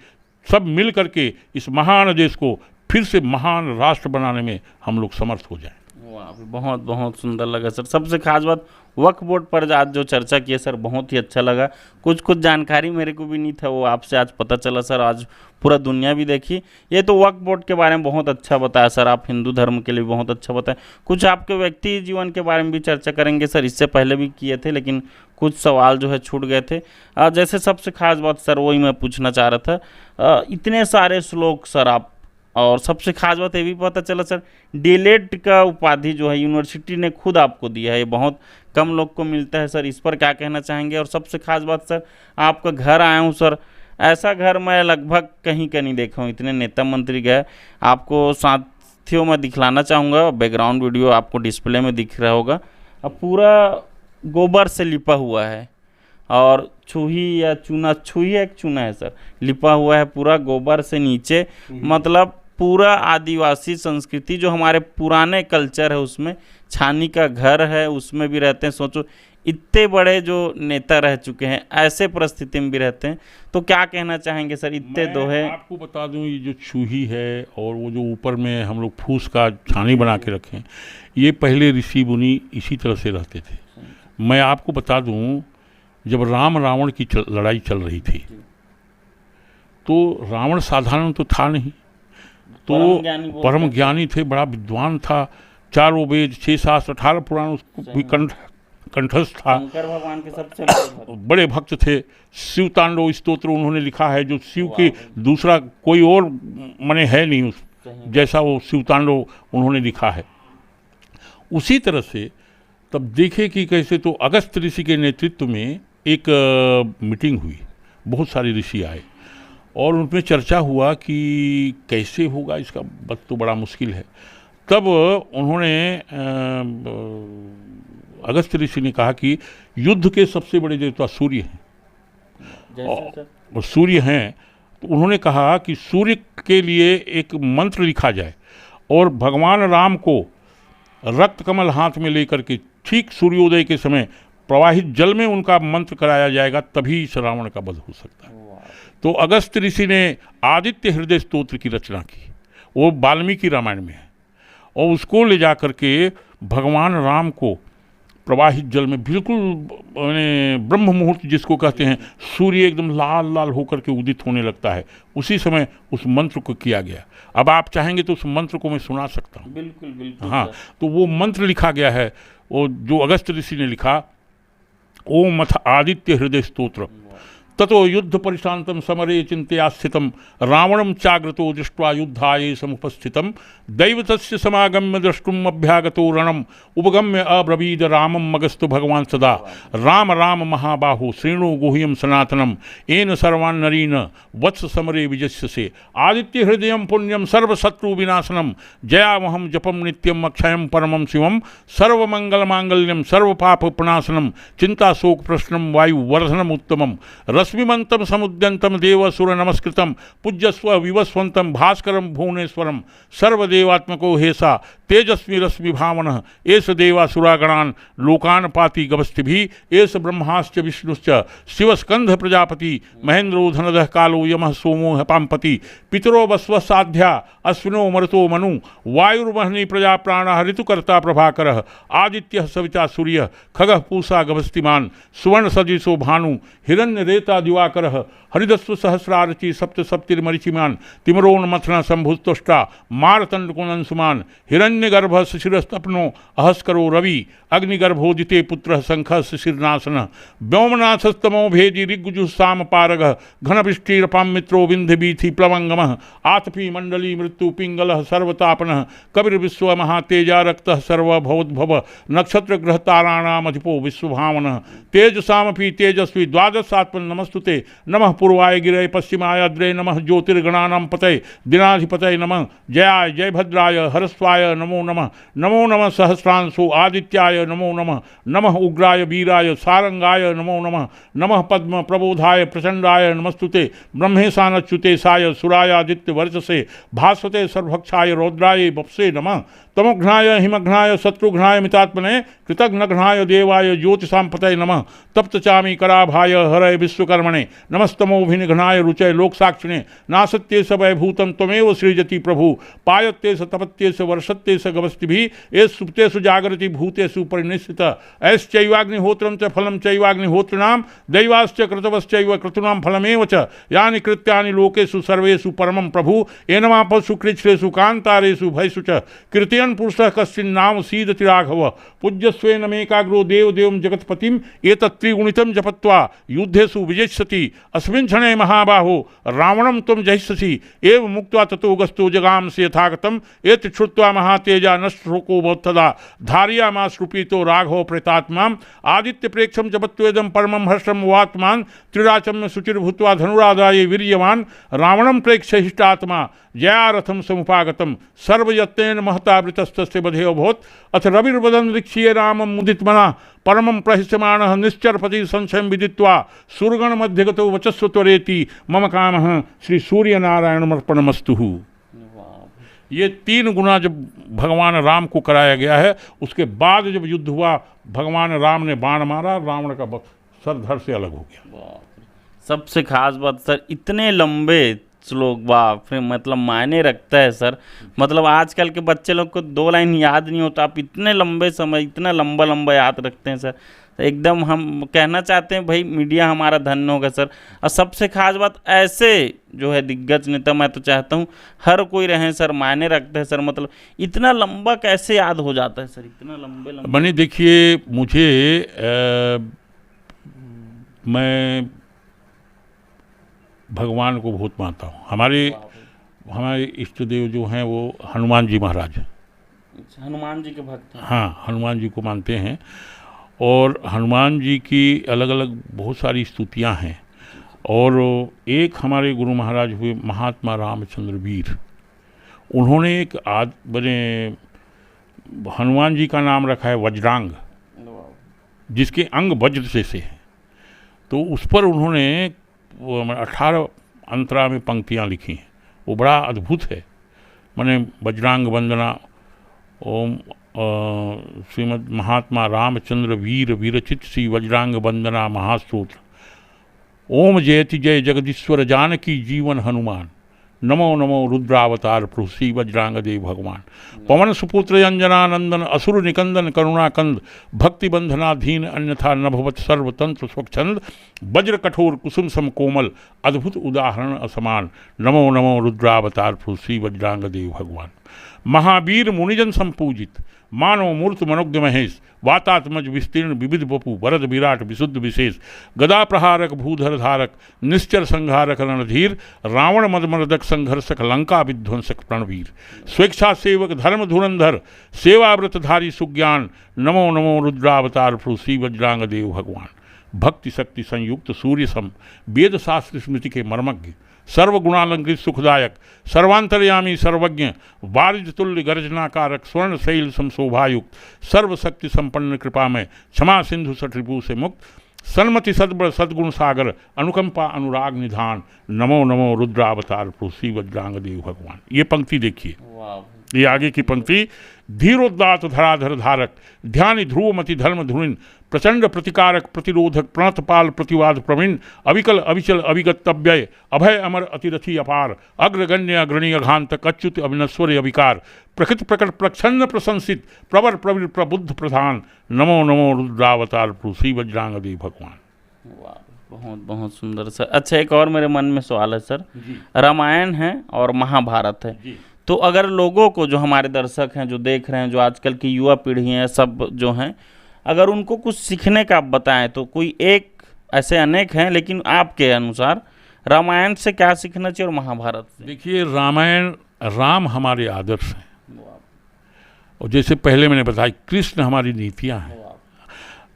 सब मिल करके इस महान देश को फिर से महान राष्ट्र बनाने में हम लोग समर्थ हो जाएं। वाह, बहुत बहुत सुंदर लगा सर। सबसे खास बात वक्फ बोर्ड पर आज जो चर्चा की है सर, बहुत ही अच्छा लगा। कुछ जानकारी मेरे को भी नहीं था, वो आपसे आज पता चला सर। आज पूरा दुनिया भी देखी। ये तो वक्फ बोर्ड के बारे में बहुत अच्छा बताया सर, आप हिंदू धर्म के लिए बहुत अच्छा बताया। कुछ आपके व्यक्ति जीवन के बारे में भी चर्चा करेंगे सर, इससे पहले भी किए थे लेकिन कुछ सवाल जो है छूट गए थे। जैसे सबसे खास बात सर वही मैं पूछना चाह रहा था, इतने सारे श्लोक सर आप, और सबसे खास बात ये भी पता चला सर, डीएलएड का उपाधि जो है यूनिवर्सिटी ने खुद आपको दिया है, ये बहुत कम लोग को मिलता है सर। इस पर क्या कहना चाहेंगे? और सबसे खास बात सर, आपका घर आया हूँ सर, ऐसा घर मैं लगभग कहीं का नहीं देखा हूँ। इतने नेता मंत्री गए, आपको साथियों मैं दिखलाना चाहूँगा, बैकग्राउंड वीडियो आपको डिस्प्ले में दिख रहा होगा। अब पूरा गोबर से लिपा हुआ है, और छुही या चूना, छुही एक चूना है सर, लिपा हुआ है पूरा गोबर से नीचे। मतलब पूरा आदिवासी संस्कृति जो हमारे पुराने कल्चर है उसमें, छानी का घर है उसमें भी रहते हैं। सोचो इतने बड़े जो नेता रह चुके हैं ऐसे परिस्थिति में भी रहते हैं, तो क्या कहना चाहेंगे सर? इतने दोहे मैं आपको बता दूं, ये जो चूही है और वो जो ऊपर में हम लोग फूस का छानी बना के रखे हैं, ये पहले ऋषि मुनि इसी तरह से रहते थे। मैं आपको बता दूं, जब राम रावण की लड़ाई चल रही थी तो रावण साधारण तो था नहीं, तो परम ज्ञानी थे, बड़ा विद्वान था, चारों वेद 6 7 18 पुराण उसको भी कंठस्थ था। शंकर भगवान के सबसे बड़े भक्त थे। शिव तांडव स्तोत्र उन्होंने लिखा है, जो शिव के दूसरा कोई और मने है नहीं उस जैसा वो शिव तांडव उन्होंने लिखा है। उसी तरह से तब देखे कि कैसे, तो अगस्त ऋषि के नेतृत्व में एक मीटिंग हुई, बहुत सारे ऋषि आए और उनमें चर्चा हुआ कि कैसे होगा इसका, बस तो बड़ा मुश्किल है। तब उन्होंने अगस्त ऋषि ने कहा कि युद्ध के सबसे बड़े देवता सूर्य हैं, और सूर्य हैं, तो उन्होंने कहा कि सूर्य के लिए एक मंत्र लिखा जाए और भगवान राम को रक्त कमल हाथ में लेकर के ठीक सूर्योदय के समय प्रवाहित जल में उनका मंत्र कराया जाएगा, तभी इस रावण का वध हो सकता है। तो अगस्त ऋषि ने आदित्य हृदय स्तोत्र की रचना की, वो वाल्मीकि रामायण में है, और उसको ले जा करके भगवान राम को प्रवाहित जल में, बिल्कुल ब्रह्म मुहूर्त जिसको कहते हैं, सूर्य एकदम लाल लाल होकर के उदित होने लगता है, उसी समय उस मंत्र को किया गया। अब आप चाहेंगे तो उस मंत्र को मैं सुना सकता हूँ। बिल्कुल बिल्कुल। हाँ, तो वो मंत्र लिखा गया है, वो जो अगस्त ऋषि ने लिखा, ओम अथ आदित्य हृदय स्तोत्र ततो युद्ध परिशांतम समरे चिंतया स्थितम रावणम चाग्रतो दृष्ट्वा युद्धाये समुपस्थितम दैवतस्य समागम्य द्रष्टुम अभ्यागतो रणम उपगम्य अब्रवीद रामम मगस्तु भगवान सदा राम राम महाबाहो श्रेणु गुह्यम सनातनम येन सर्वान् नरीन वत्स समरे विजस्यसे आदित्य हृदयम पुण्यम सर्वशत्रु विनाशनम जयावहम जपम नित्यम अक्षयम परमम शिवम सर्वमंगल मांगल्यम सर्वपाप प्रणाशनम चिंता शोक प्रश्नम वायु वर्धनम उत्तमम रश्मिमंतम समुद्यंतम देवसुर नमस्कृतम पूज्यस्व विवस्वंतम भास्करम भुवनेश्वरम सर्वदेवात्मको हेसा तेजस्वी रश्मि भावन एस देवासुरागणान लोकान पाति गवस्तिभि एस ब्रह्माश्च विष्णुश्च शिवस्कंध प्रजापति महेंद्रो धनदः कालो यमः सोमो हपाम्पति पितरो वस्व साध्या अश्विनो मरुतो मनु वायुर्वहनी प्रजा प्राणः ऋतुकर्ता प्रभाकरः आदित्यः सविता सूर्य खगः पूषा गवस्तिमान सुवर्ण सदृशो भानु हिरण्य रेता दिवाकरः हरिदस्व सहस्रारचि सप्त सप्तिर्मरिचिमान तिमरोन्मथन संभुस्तुष्टा मारतंड कुनंसुमान हिरण्यगर्भ शिशिरस्तपनो अहस्करो रवि अग्निगर्भोदिते पुत्र शंख शिशिरनाशन व्योमनाथस्तमो भेदी ऋग्जुस्साम पारग घनवृष्टिरपाम मित्रो विंध्य बीथि प्लवंगम आतपी मंडली मृत्यु पिंगल सर्वतापन कबीर विश्व महातेजा रक्त सर्वभवोद्भव नक्षत्र ग्रह ताराणाम अधिपो विश्वभावन तेजसामपि तेजस्वी द्वादशात्मन नमस्तुते नमः पूर्वाय गिरे पश्चिमाय द्रे नमः ज्योतिर्गणानां पतये दिनाधिपतये नमः जयाय जयभद्राय हरस्वाय नमो नमः नमो नमः सहस्रांशो आदित्याय नमो नमः नमः उग्राय वीराय सारंगाय नमो नमः नमः पद्म प्रबोधाय प्रचंडाय नमस्तुते ब्रह्मेशानच्युते साय सुरायादित्य वर्चसे भास्वते सर्वभक्षाय रौद्राय बप्से नमः तमोघ्नाय हिमघ्नाय शत्रुघ्नाय मितात्मने कृतघ्नघ्नाय देवाय ज्योतिषां पतये नमः तप्तचामी कराभाय हरय विश्वकर्मणे नमस्तमोभिनिघ्नाय रुचय लोकसाक्षिणे नासत्ये स वैभूतं त्वमेव सृजति प्रभु पायत्ते स तपत्ये स वर्षत्ते स गवस्तिभिः एष सुप्तेषु जागरति भूतेषु परिनिष्ठित ऐश्चैवाग्निहोत्रं च फलं चैवाग्निहोत्रिणां दैवाश्च क्रतवश्चैव क्रतूनां फलमेव च यानि कृत्यानि लोकेषु सर्वेषु परमं प्रभु एनमापसु कृच्छ्रेषु कान्तारेषु भयसु च कृत्यन् पुरुषः कश्चिन्नाम सीदति राघव पूज्यस्वेन मेकाग्रो देवदेवं जगत्पतिम् एतत् त्रिगुणितं जपत्वा युद्धेषु विजेष्यति अस्मिन् क्षणे महाबाहो रावणं त्वं जहिष्यसि एव मुक्त्वा ततो गस्तो जगांसि यथागतम् एत श्रुत्वा महातेजा नष्टशोको भवत्तदा धारयामाश्रुपीतो राघव प्रेतात्माम् आदित्य प्रेक्षं जपत्वेदं परमं हर्षं वात्मान् त्रिराचम्य शुचिर्भूत्वा धनुरादाय वीर्यवान् रावणं प्रेक्ष्य हिष्टात्मा जयारथं समुपागतं सर्वयत्नेन महतावृतस्तस्य वधे अभवत् अथ रविर्वदन् रीक्ष्ये रामं मुदितमना परमं प्रहिष्यमाणः निश्चरपति संशयं विदित्वा सुरगण मध्यगतो वचस्व त्वरेति मम कामः श्री सूर्यनारायणमर्पणमस्तु। ये 3 गुना जब भगवान राम को कराया गया है। उसके बाद जब युद्ध हुआ, भगवान राम ने बाण मारा, रावण का सर धड़ से अलग हो गया। सबसे खास बात सर, इतने लंबे श्लोक, बाप रे, मतलब मायने रखता है सर। मतलब आजकल के बच्चे लोग को 2 लाइन याद नहीं होता, आप इतने लंबे समय इतना लंबा लंबा याद रखते हैं सर। एकदम हम कहना चाहते हैं भाई, मीडिया हमारा धन्य होगा सर। और सबसे खास बात, ऐसे जो है दिग्गज नेता, मैं तो चाहता हूँ हर कोई रहे सर, मायने रखते हैं सर। मतलब इतना लंबा कैसे याद हो जाता है सर, इतना लंबे लंबे। मैंने देखिए, मुझे मैं भगवान को बहुत मानता हूँ। हमारे इष्ट देव जो हैं वो हनुमान जी महाराज हैं। हनुमान जी के भक्त हैं। हाँ, हनुमान जी को मानते हैं। और हनुमान जी की अलग अलग बहुत सारी स्तुतियाँ हैं। और एक हमारे गुरु महाराज हुए महात्मा रामचंद्र वीर, उन्होंने एक बने हनुमान जी का नाम रखा है वज्रांग, जिसके अंग वज्र से हैं। तो उस पर उन्होंने 18 अंतरा में पंक्तियाँ लिखी हैं। वो बड़ा अद्भुत है। माने वज्रांग वंदना, ओम श्रीमद महात्मा रामचंद्र वीर विरचित श्री वज्रांग वंदना महास्तोत्र। ओम जयति जय जगदीश्वर जानकी जीवन हनुमान, नमो नमो रुद्रावतार प्रभु श्री वज्रांग देव भगवान। पवन सुपुत्र अंजनानंदन असुर निकंदन करुणाकंद, भक्ति बंधनाधीन अन्यथा नभवत सर्वतंत्र स्वच्छंद, वज्र कठोर कुसुम सम कोमल, अद्भुत उदाहरण असमान, नमो नमो रुद्रावतार प्रभु श्री वज्रांग देव भगवान। महावीर मुनिजन संपूजित, मानव मूर्त मनोज्ञ महेश, वातात्मज विस्तीर्ण विविध बपु, वरद विराट विशुद्ध विशेष, गदा प्रहारक भूधर धारक, निश्चर संहारक रणधीर, रावण मदमर्दक संघर्षक, लंका विध्वंसक प्रणवीर, स्वेच्छा सेवक धर्म धुरंधर, सेवाव्रतधारी सुज्ञान, नमो नमो रुद्रावतार प्रभु श्री वज्रांग देव भगवान। भक्ति शक्ति संयुक्त सूर्य सम, वेद शास्त्र स्मृति के मर्मज्ञ, सर्वगुणालंकृत सुखदायक, सर्वांतर्यामी सर्वज्ञ, वारिज तुल्य गर्जनाकारक, स्वर्ण शैल समशोभायुक्त, सर्वशक्ति संपन्न कृपा में, क्षमा सिंधु सटरिपु से मुक्त, सन्मति सद्बल सद्गुण सागर, अनुकंपा अनुराग निधान, नमो नमो रुद्रावतार प्रभु श्री वज्रांग देव भगवान। ये पंक्ति देखिए, ये आगे की पंक्ति, धीरोदात धराधर धारक, ध्यान ध्रुवमति धर्म धुरिन, प्रचंड प्रतिकारक प्रतिरोधक, प्रणतपाल प्रतिवाद प्रवीण, अविकल अविचल अविगतव्यय, अभय अमर अतिरथी अपार, अग्रगण्य अग्रणी अघांतक, अच्युत अविनश्वर अविकार, प्रकृत प्रकट प्रच्छन्न प्रशंसित, प्रवर प्रवीर प्रबुद्ध प्रधान, नमो नमो रुद्रावतार प्रभु श्री वज्रांग देव भगवान। बहुत बहुत सुंदर सर। अच्छा, एक और मेरे मन में सवाल है सर। रामायण है और महाभारत है, तो अगर लोगों को, जो हमारे दर्शक हैं, जो देख रहे हैं, जो आजकल की युवा पीढ़ी है, सब जो हैं, अगर उनको कुछ सीखने का आप बताएं तो कोई एक, ऐसे अनेक हैं, लेकिन आपके अनुसार रामायण से क्या सीखना चाहिए और महाभारत से? देखिए, रामायण, राम हमारे आदर्श हैं, और जैसे पहले मैंने बताया कृष्ण हमारी नीतियां हैं।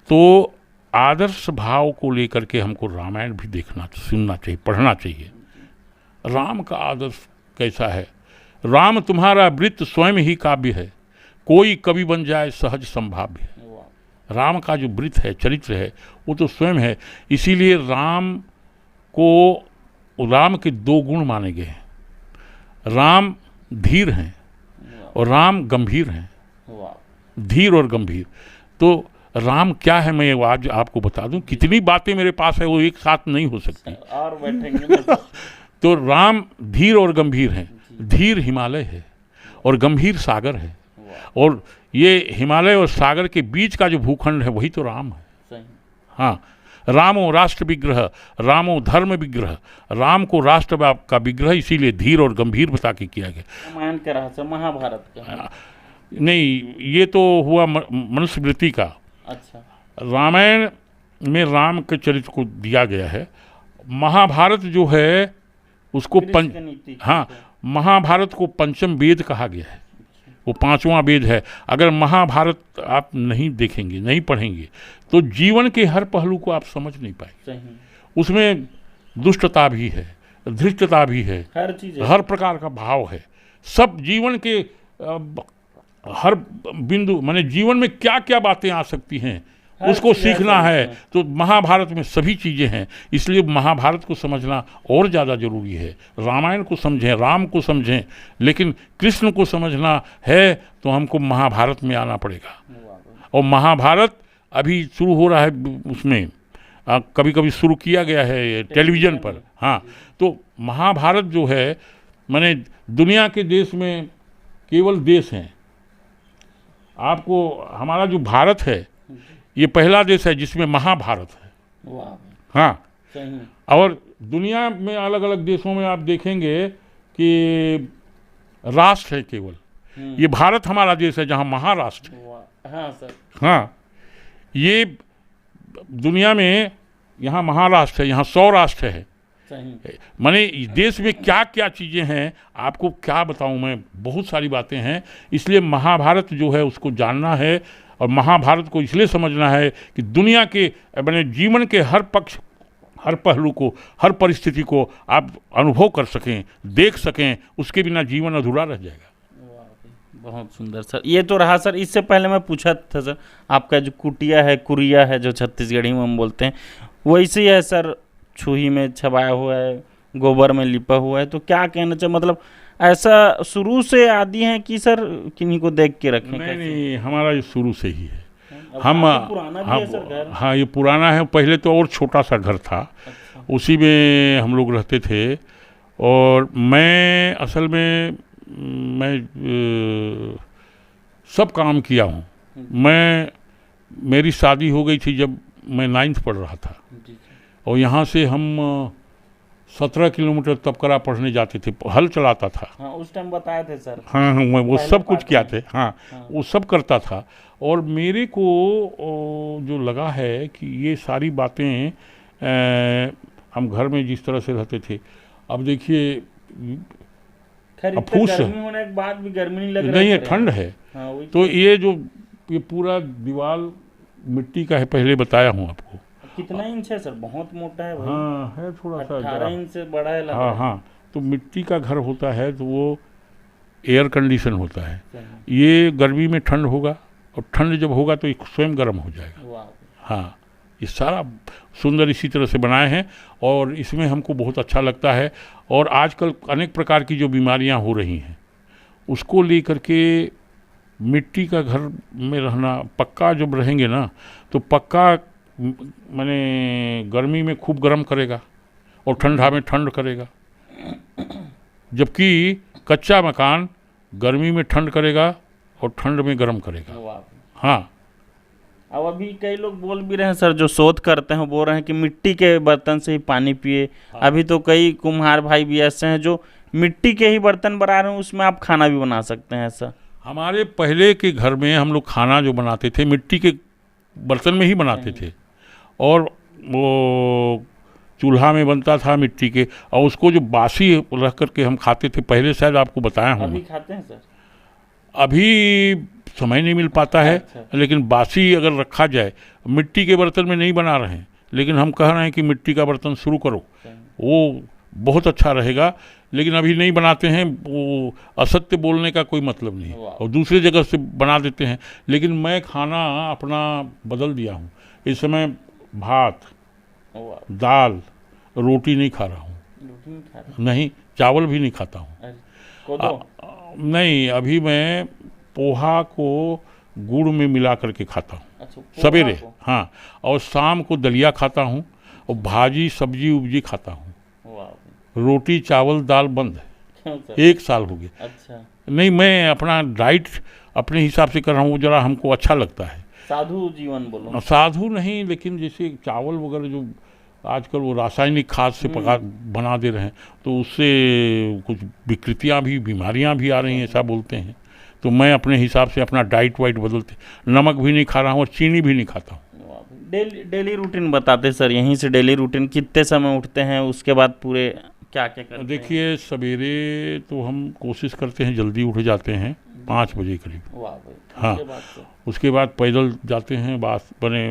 तो आदर्श भाव को लेकर के हमको रामायण भी देखना, सुनना चाहिए, पढ़ना चाहिए। राम का आदर्श कैसा है? राम तुम्हारा वृत्त स्वयं ही काव्य है, कोई कवि बन जाए सहज संभाव्य है। राम का जो वृत्त है, चरित्र है, वो तो स्वयं है। इसीलिए राम के 2 गुण माने गए हैं। राम धीर हैं और राम गंभीर हैं। धीर और गंभीर, तो राम क्या है, मैं आज आपको बता दूं। कितनी बातें मेरे पास है, वो एक साथ नहीं हो सकती और बैठेंगे। तो राम धीर और गंभीर हैं। धीर हिमालय है और गंभीर सागर है, और ये हिमालय और सागर के बीच का जो भूखंड है वही तो राम है। हाँ, रामो राष्ट्र विग्रह, रामो धर्म विग्रह, राम को राष्ट्र का विग्रह इसीलिए धीर और गंभीर बता के किया गया। रामायण के रहस्य, महाभारत का नहीं, ये तो हुआ मनुस्मृति का। अच्छा, रामायण में राम के चरित्र को दिया गया है। महाभारत जो है उसको हाँ, महाभारत को पंचम वेद कहा गया है, वो 5वां वेद है। अगर महाभारत आप नहीं देखेंगे, नहीं पढ़ेंगे, तो जीवन के हर पहलू को आप समझ नहीं पाएंगे। उसमें दुष्टता भी है, धृष्टता भी है, हर चीज, हर प्रकार का भाव है। सब जीवन के हर बिंदु, माने जीवन में क्या क्या बातें आ सकती हैं, हर उसको चीज़ है सीखना सर है। इसमें। तो महाभारत में सभी चीज़ें हैं, इसलिए महाभारत को समझना और ज़्यादा ज़रूरी है। रामायण को समझें, राम को समझें, लेकिन कृष्ण को समझना है तो हमको महाभारत में आना पड़ेगा। और महाभारत अभी शुरू हो रहा है उसमें, कभी कभी शुरू किया गया है टेलीविज़न पर। हाँ, तो महाभारत जो है, माने दुनिया के देश में केवल देश हैं। आपको हमारा जो भारत है ये पहला देश है जिसमें महाभारत है। वाह हाँ, सही। और दुनिया में अलग अलग देशों में आप देखेंगे कि राष्ट्र है केवल, ये भारत हमारा देश है जहाँ महाराष्ट्र है। वाह, हाँ सर। हाँ, ये दुनिया में यहाँ महाराष्ट्र है, यहाँ 100 राष्ट्र है। सही। माने देश में क्या क्या चीज़ें हैं आपको क्या बताऊं मैं, बहुत सारी बातें हैं। इसलिए महाभारत जो है उसको जानना है, और महाभारत को इसलिए समझना है कि दुनिया के माने जीवन के हर पक्ष, हर पहलू को, हर परिस्थिति को आप अनुभव कर सकें, देख सकें। उसके बिना जीवन अधूरा रह जाएगा। बहुत सुंदर सर। ये तो रहा सर, इससे पहले मैं पूछा था सर, आपका जो कुटिया है, कुरिया है, जो छत्तीसगढ़ी में हम बोलते हैं, वैसे ही है सर, छुही में छबाया हुआ है, गोबर में लिपा हुआ है। तो क्या कहना चाहिए, मतलब ऐसा शुरू से आदि है कि सर किन्हीं को देख के रखें? नहीं नहीं, हमारा ये शुरू से ही है। अब हम काफी पुराना भी है सर घर। हाँ, ये पुराना है। पहले तो और छोटा सा घर था, अच्छा। उसी में हम लोग रहते थे। और मैं असल में मैं सब काम किया हूँ। मेरी शादी हो गई थी जब मैं 9th पढ़ रहा था, जी जी। और यहाँ से हम 17 किलोमीटर तबकरा पढ़ने जाते थे, हल चलाता था। हाँ, उस टाइम बताए थे सर। हाँ हाँ, मैं वो पहले सब कुछ पार्ट किया में। थे। हाँ, हाँ। वो सब करता था। और मेरे को जो लगा है कि ये सारी बातें हम घर में जिस तरह से रहते थे, अब देखिए खैर अब इतना फूस गर्मी होने के बाद भी गर्मी नहीं लग रहा नहीं है, सर ठंड यहाँ? है। हाँ, वही तो ये पूरा दीवार मिट्टी का है, पहले बताया हूँ आपको। कितना इंच है सर? बहुत मोटा है भाई। हाँ, है थोड़ा सा 18 जरा। इंच से बड़ा है लग रहा हाँ है। हाँ, तो मिट्टी का घर होता है तो वो एयर कंडीशन होता है। सही। ये गर्मी में ठंड होगा, और ठंड जब होगा तो ये स्वयं गर्म हो जाएगा। वाह। हाँ, ये सारा सुंदर इसी तरह से बनाए हैं, और इसमें हमको बहुत अच्छा लगता है। और आजकल अनेक प्रकार की जो बीमारियां हो रही हैं उसको लेकर के मिट्टी का घर में रहना, पक्का जब रहेंगे ना तो पक्का माने गर्मी में खूब गर्म करेगा और ठंडा में ठंड करेगा, जबकि कच्चा मकान गर्मी में ठंड करेगा और ठंड में गर्म करेगा। वाह। हाँ, अब अभी कई लोग बोल भी रहे हैं सर, जो शोध करते हैं बोल रहे हैं कि मिट्टी के बर्तन से ही पानी पिए। अभी तो कई कुम्हार भाई भी ऐसे हैं जो मिट्टी के ही बर्तन बना रहे हैं, उसमें आप खाना भी बना सकते हैं सर। हमारे पहले के घर में हम लोग खाना जो बनाते थे मिट्टी के बर्तन में ही बनाते थे, और वो चूल्हा में बनता था मिट्टी के, और उसको जो बासी रख करके हम खाते थे, पहले शायद आपको बताया हूँ। अभी खाते हैं सर? अभी समय नहीं मिल पाता है, अच्छा। लेकिन बासी अगर रखा जाए, मिट्टी के बर्तन में नहीं बना रहे हैं, लेकिन हम कह रहे हैं कि मिट्टी का बर्तन शुरू करो, वो बहुत अच्छा रहेगा। लेकिन अभी नहीं बनाते हैं, वो असत्य बोलने का कोई मतलब नहीं है, और दूसरी जगह से बना देते हैं। लेकिन मैं खाना अपना बदल दिया हूँ। इस समय भात, दाल, रोटी नहीं खा रहा हूँ। रोटी नहीं खा रहे? नहीं, चावल भी नहीं खाता हूँ। अरे, कोदो? नहीं, अभी मैं पोहा को गुड़ में मिला करके खाता हूँ। अच्छा, पोहा सवेरे। को? हाँ, और शाम को दलिया खाता हूँ, और भाजी सब्जी उब्जी खाता हूँ। वाह। रोटी चावल दाल बंद है। क्यों सर? 1 साल हो गया। अच्छा, नहीं, मैं अपना डाइट अपने हिसाब से कर रहा हूँ, वो जरा हमको अच्छा लगता है। साधु जीवन बोलो। साधु नहीं, लेकिन जैसे चावल वगैरह जो आजकल वो रासायनिक खाद से बना दे रहे हैं, तो उससे कुछ विकृतियाँ भी, बीमारियाँ भी आ रही हैं, ऐसा बोलते हैं। तो मैं अपने हिसाब से अपना डाइट वाइट बदलते, नमक भी नहीं खा रहा हूँ और चीनी भी नहीं खाता हूँ। डेली रूटीन बताते सर, यहीं से डेली रूटीन कितने समय उठते हैं, उसके बाद पूरे क्या क्या करते हैं? देखिए, सवेरे तो हम कोशिश करते हैं जल्दी उठ जाते हैं 5 बजे करीब। वाह भाई। हाँ, उसके बाद तो उसके बाद पैदल जाते हैं, बास बने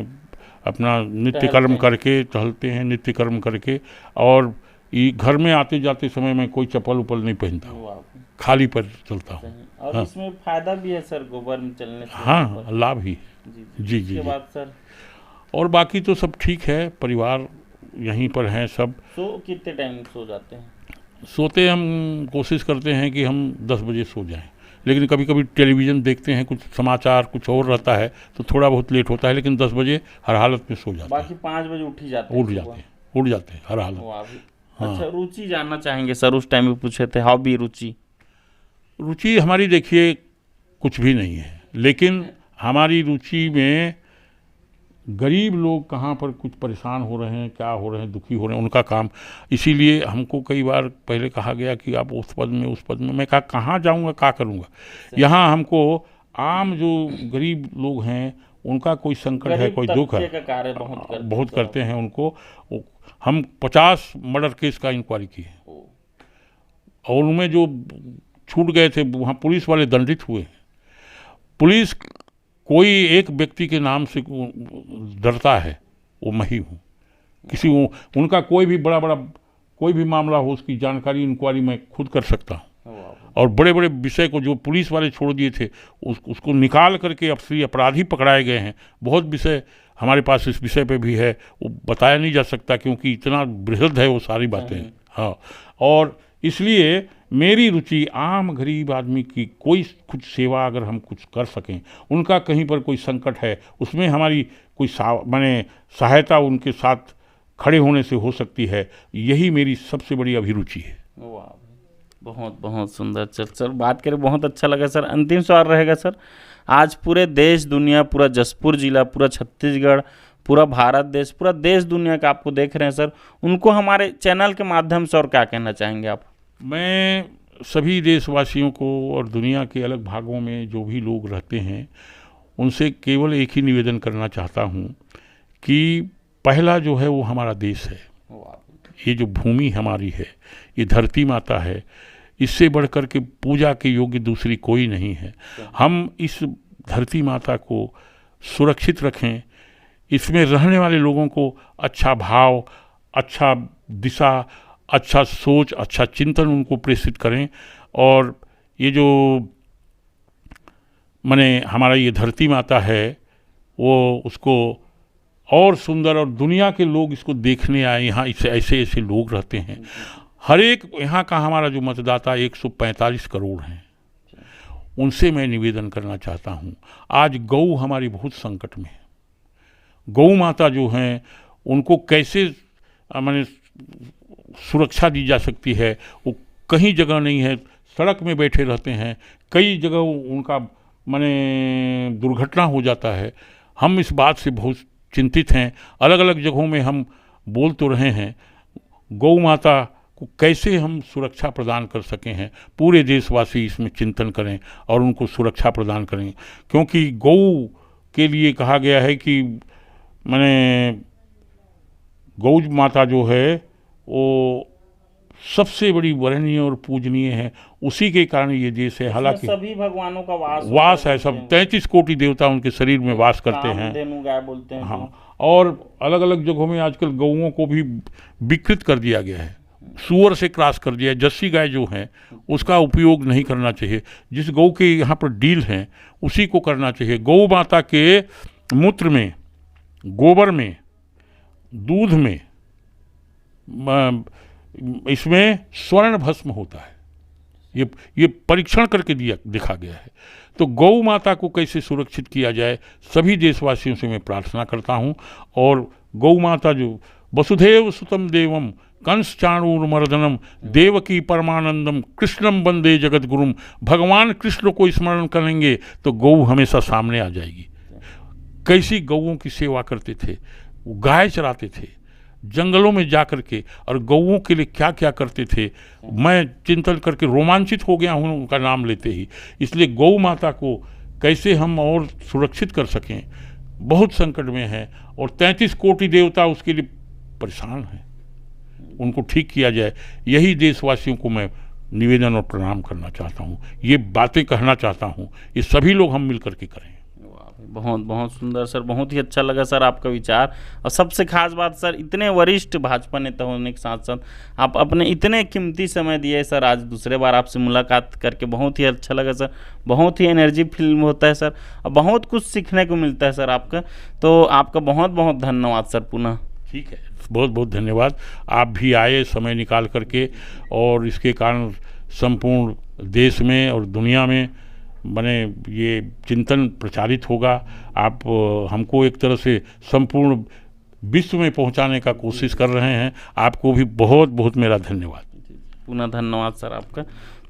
अपना नित्य टहलते कर्म हैं। करके टहलते हैं, नित्य कर्म करके। और ये घर में आते जाते समय मैं कोई चप्पल उपल नहीं पहनता हूँ, वाह, खाली पैर चलता हूँ। सही। और हाँ। इसमें फायदा भी है सर गोबर में चलने से? हाँ, लाभ ही है। जी जी जी उसके जी। बाद सर? और बाकी तो सब ठीक है, परिवार यहीं पर हैं सब। सो कितने टाइम सो जाते हैं? सोते हम कोशिश करते हैं कि हम 10 बजे सो जाएं, लेकिन कभी कभी टेलीविज़न देखते हैं, कुछ समाचार कुछ और रहता है तो थोड़ा बहुत लेट होता है, लेकिन 10 बजे हर हालत में सो जाते हैं। बाकी 5 बजे उठ ही जाते हैं? उठ जाते हैं हर हालत। हाँ। अच्छा, रुचि जानना चाहेंगे सर, उस टाइम भी पूछे थे, हॉबी रुचि हमारी देखिए कुछ भी नहीं है, लेकिन हमारी रुचि में गरीब लोग कहाँ पर कुछ परेशान हो रहे हैं, क्या हो रहे हैं, दुखी हो रहे हैं, उनका काम। इसीलिए हमको कई बार पहले कहा गया कि आप उस पद में, मैं कहा कहाँ जाऊँगा, क्या करूँगा। यहाँ हमको आम जो गरीब लोग हैं उनका कोई संकट है, कोई दुख है, बहुत करते हैं उनको। हम 50 मर्डर केस का इंक्वायरी किए और उनमें जो छूट गए थे वहाँ पुलिस वाले दंडित हुए। पुलिस कोई एक व्यक्ति के नाम से डरता है, वो मैं ही हूँ। उनका कोई भी बड़ा कोई भी मामला हो, उसकी जानकारी इंक्वायरी मैं खुद कर सकता हूँ। और बड़े बड़े विषय को जो पुलिस वाले छोड़ दिए थे उसको निकाल करके असली अपराधी पकड़ाए गए हैं। बहुत विषय हमारे पास इस विषय पे भी है, वो बताया नहीं जा सकता क्योंकि इतना बृहद है वो सारी बातें। हाँ, और इसलिए मेरी रुचि आम गरीब आदमी की कोई कुछ सेवा अगर हम कुछ कर सकें, उनका कहीं पर कोई संकट है, उसमें हमारी कोई सहायता उनके साथ खड़े होने से हो सकती है, यही मेरी सबसे बड़ी अभिरुचि है। वाह, बहुत बहुत सुंदर। सर बात करें, बहुत अच्छा लगा सर। अंतिम सवाल रहेगा सर, आज पूरे देश दुनिया, पूरा जसपुर जिला, पूरा छत्तीसगढ़, पूरा भारत देश, पूरा देश दुनिया का आपको देख रहे हैं सर, उनको हमारे चैनल के माध्यम से और क्या कहना चाहेंगे आप? मैं सभी देशवासियों को और दुनिया के अलग भागों में जो भी लोग रहते हैं उनसे केवल एक ही निवेदन करना चाहता हूँ कि पहला जो है वो हमारा देश है। ये जो भूमि हमारी है, ये धरती माता है, इससे बढ़कर के पूजा के योग्य दूसरी कोई नहीं है। हम इस धरती माता को सुरक्षित रखें, इसमें रहने वाले लोगों को अच्छा भाव, अच्छा दिशा, अच्छा सोच, अच्छा चिंतन उनको प्रेषित करें। और ये जो माने हमारा ये धरती माता है वो उसको और सुंदर, और दुनिया के लोग इसको देखने आए। यहाँ ऐसे ऐसे लोग रहते हैं। हर एक यहाँ का हमारा जो मतदाता 145 करोड़ हैं, उनसे मैं निवेदन करना चाहता हूँ। आज गौ हमारी बहुत संकट में है। गौ माता जो हैं उनको कैसे माने सुरक्षा दी जा सकती है, वो कहीं जगह नहीं है, सड़क में बैठे रहते हैं, कई जगह उनका माने दुर्घटना हो जाता है। हम इस बात से बहुत चिंतित हैं। अलग अलग जगहों में हम बोल तो रहे हैं, गौ माता को कैसे हम सुरक्षा प्रदान कर सके हैं, पूरे देशवासी इसमें चिंतन करें और उनको सुरक्षा प्रदान करें। क्योंकि गौ के लिए कहा गया है कि माने गौ माता जो है वो सबसे बड़ी वरणीय और पूजनीय है, उसी के कारण ये देश है। हालांकि सभी भगवानों का वास है, सब 33 कोटि देवता उनके शरीर में वास करते हैं। गाय बोलते हैं। हाँ, और अलग अलग जगहों में आजकल गौओं को भी विकृत कर दिया गया है, सूअर से क्रॉस कर दिया है। जर्सी गाय जो है उसका उपयोग नहीं करना चाहिए। जिस गौ के यहाँ पर डील हैं उसी को करना चाहिए। गौ माता के मूत्र में, गोबर में, दूध में, इसमें स्वर्ण भस्म होता है। ये परीक्षण करके दिखा गया है। तो गौ माता को कैसे सुरक्षित किया जाए, सभी देशवासियों से मैं प्रार्थना करता हूँ। और गौ माता जो वसुधैव सुतम देवम कंस चाणूरमर्दनम देवकी परमानंदम कृष्णम वंदे जगत गुरुम, भगवान कृष्ण को स्मरण करेंगे तो गौ हमेशा सामने आ जाएगी। कैसी गौओं की सेवा करते थे, वो गाय चराते थे जंगलों में जा कर के, और गौओं के लिए क्या क्या करते थे, मैं चिंतन करके रोमांचित हो गया हूँ उनका नाम लेते ही। इसलिए गौ माता को कैसे हम और सुरक्षित कर सकें, बहुत संकट में है और 33 कोटि देवता उसके लिए परेशान हैं, उनको ठीक किया जाए। यही देशवासियों को मैं निवेदन और प्रणाम करना चाहता हूँ, ये बातें कहना चाहता हूँ, ये सभी लोग हम मिल करके करें। बहुत बहुत सुंदर सर, बहुत ही अच्छा लगा सर आपका विचार। और सबसे खास बात सर, इतने वरिष्ठ भाजपा नेता होने के साथ साथ आप अपने इतने कीमती समय दिए सर। आज दूसरे बार आपसे मुलाकात करके बहुत ही अच्छा लगा सर, बहुत ही एनर्जी फिल्म होता है सर, और बहुत कुछ सीखने को मिलता है सर आपका। तो आपका बहुत बहुत धन्यवाद सर पुनः। ठीक है, बहुत बहुत धन्यवाद। आप भी आए समय निकाल करके, और इसके कारण संपूर्ण देश में और दुनिया में माने ये चिंतन प्रचारित होगा। आप हमको एक तरह से संपूर्ण विश्व में पहुंचाने का कोशिश कर रहे हैं। आपको भी बहुत बहुत मेरा धन्यवाद। पुनः धन्यवाद सर आपका।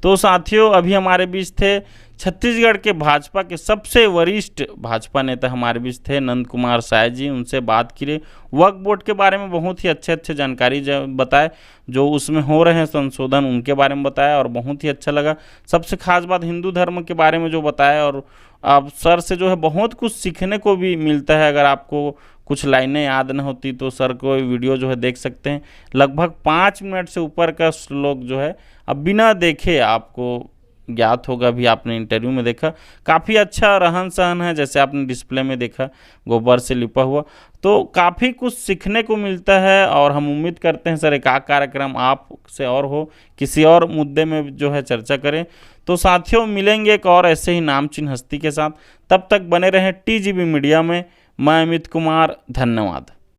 तो साथियों, अभी हमारे बीच थे छत्तीसगढ़ के भाजपा के सबसे वरिष्ठ भाजपा नेता हमारे बीच थे नंद कुमार साय जी। उनसे बात की, वक्फ बोर्ड के बारे में बहुत ही अच्छे जानकारी बताए, जो उसमें हो रहे हैं संशोधन उनके बारे में बताया, और बहुत ही अच्छा लगा। सबसे खास बात हिंदू धर्म के बारे में जो बताया, और आप सर से जो है बहुत कुछ सीखने को भी मिलता है। अगर आपको कुछ लाइनें याद न होती तो सर को वीडियो जो है देख सकते हैं। लगभग 5 मिनट से ऊपर का श्लोक जो है अब बिना देखे आपको ज्ञात होगा, भी आपने इंटरव्यू में देखा। काफ़ी अच्छा रहन सहन है, जैसे आपने डिस्प्ले में देखा गोबर से लिपा हुआ। तो काफ़ी कुछ सीखने को मिलता है, और हम उम्मीद करते हैं सर एक कार्यक्रम आपसे और हो, किसी और मुद्दे में जो है चर्चा करें। तो साथियों, मिलेंगे एक और ऐसे ही नामचीन हस्ती के साथ। तब तक बने रहें TGB मीडिया में। मैं अमित कुमार, धन्यवाद।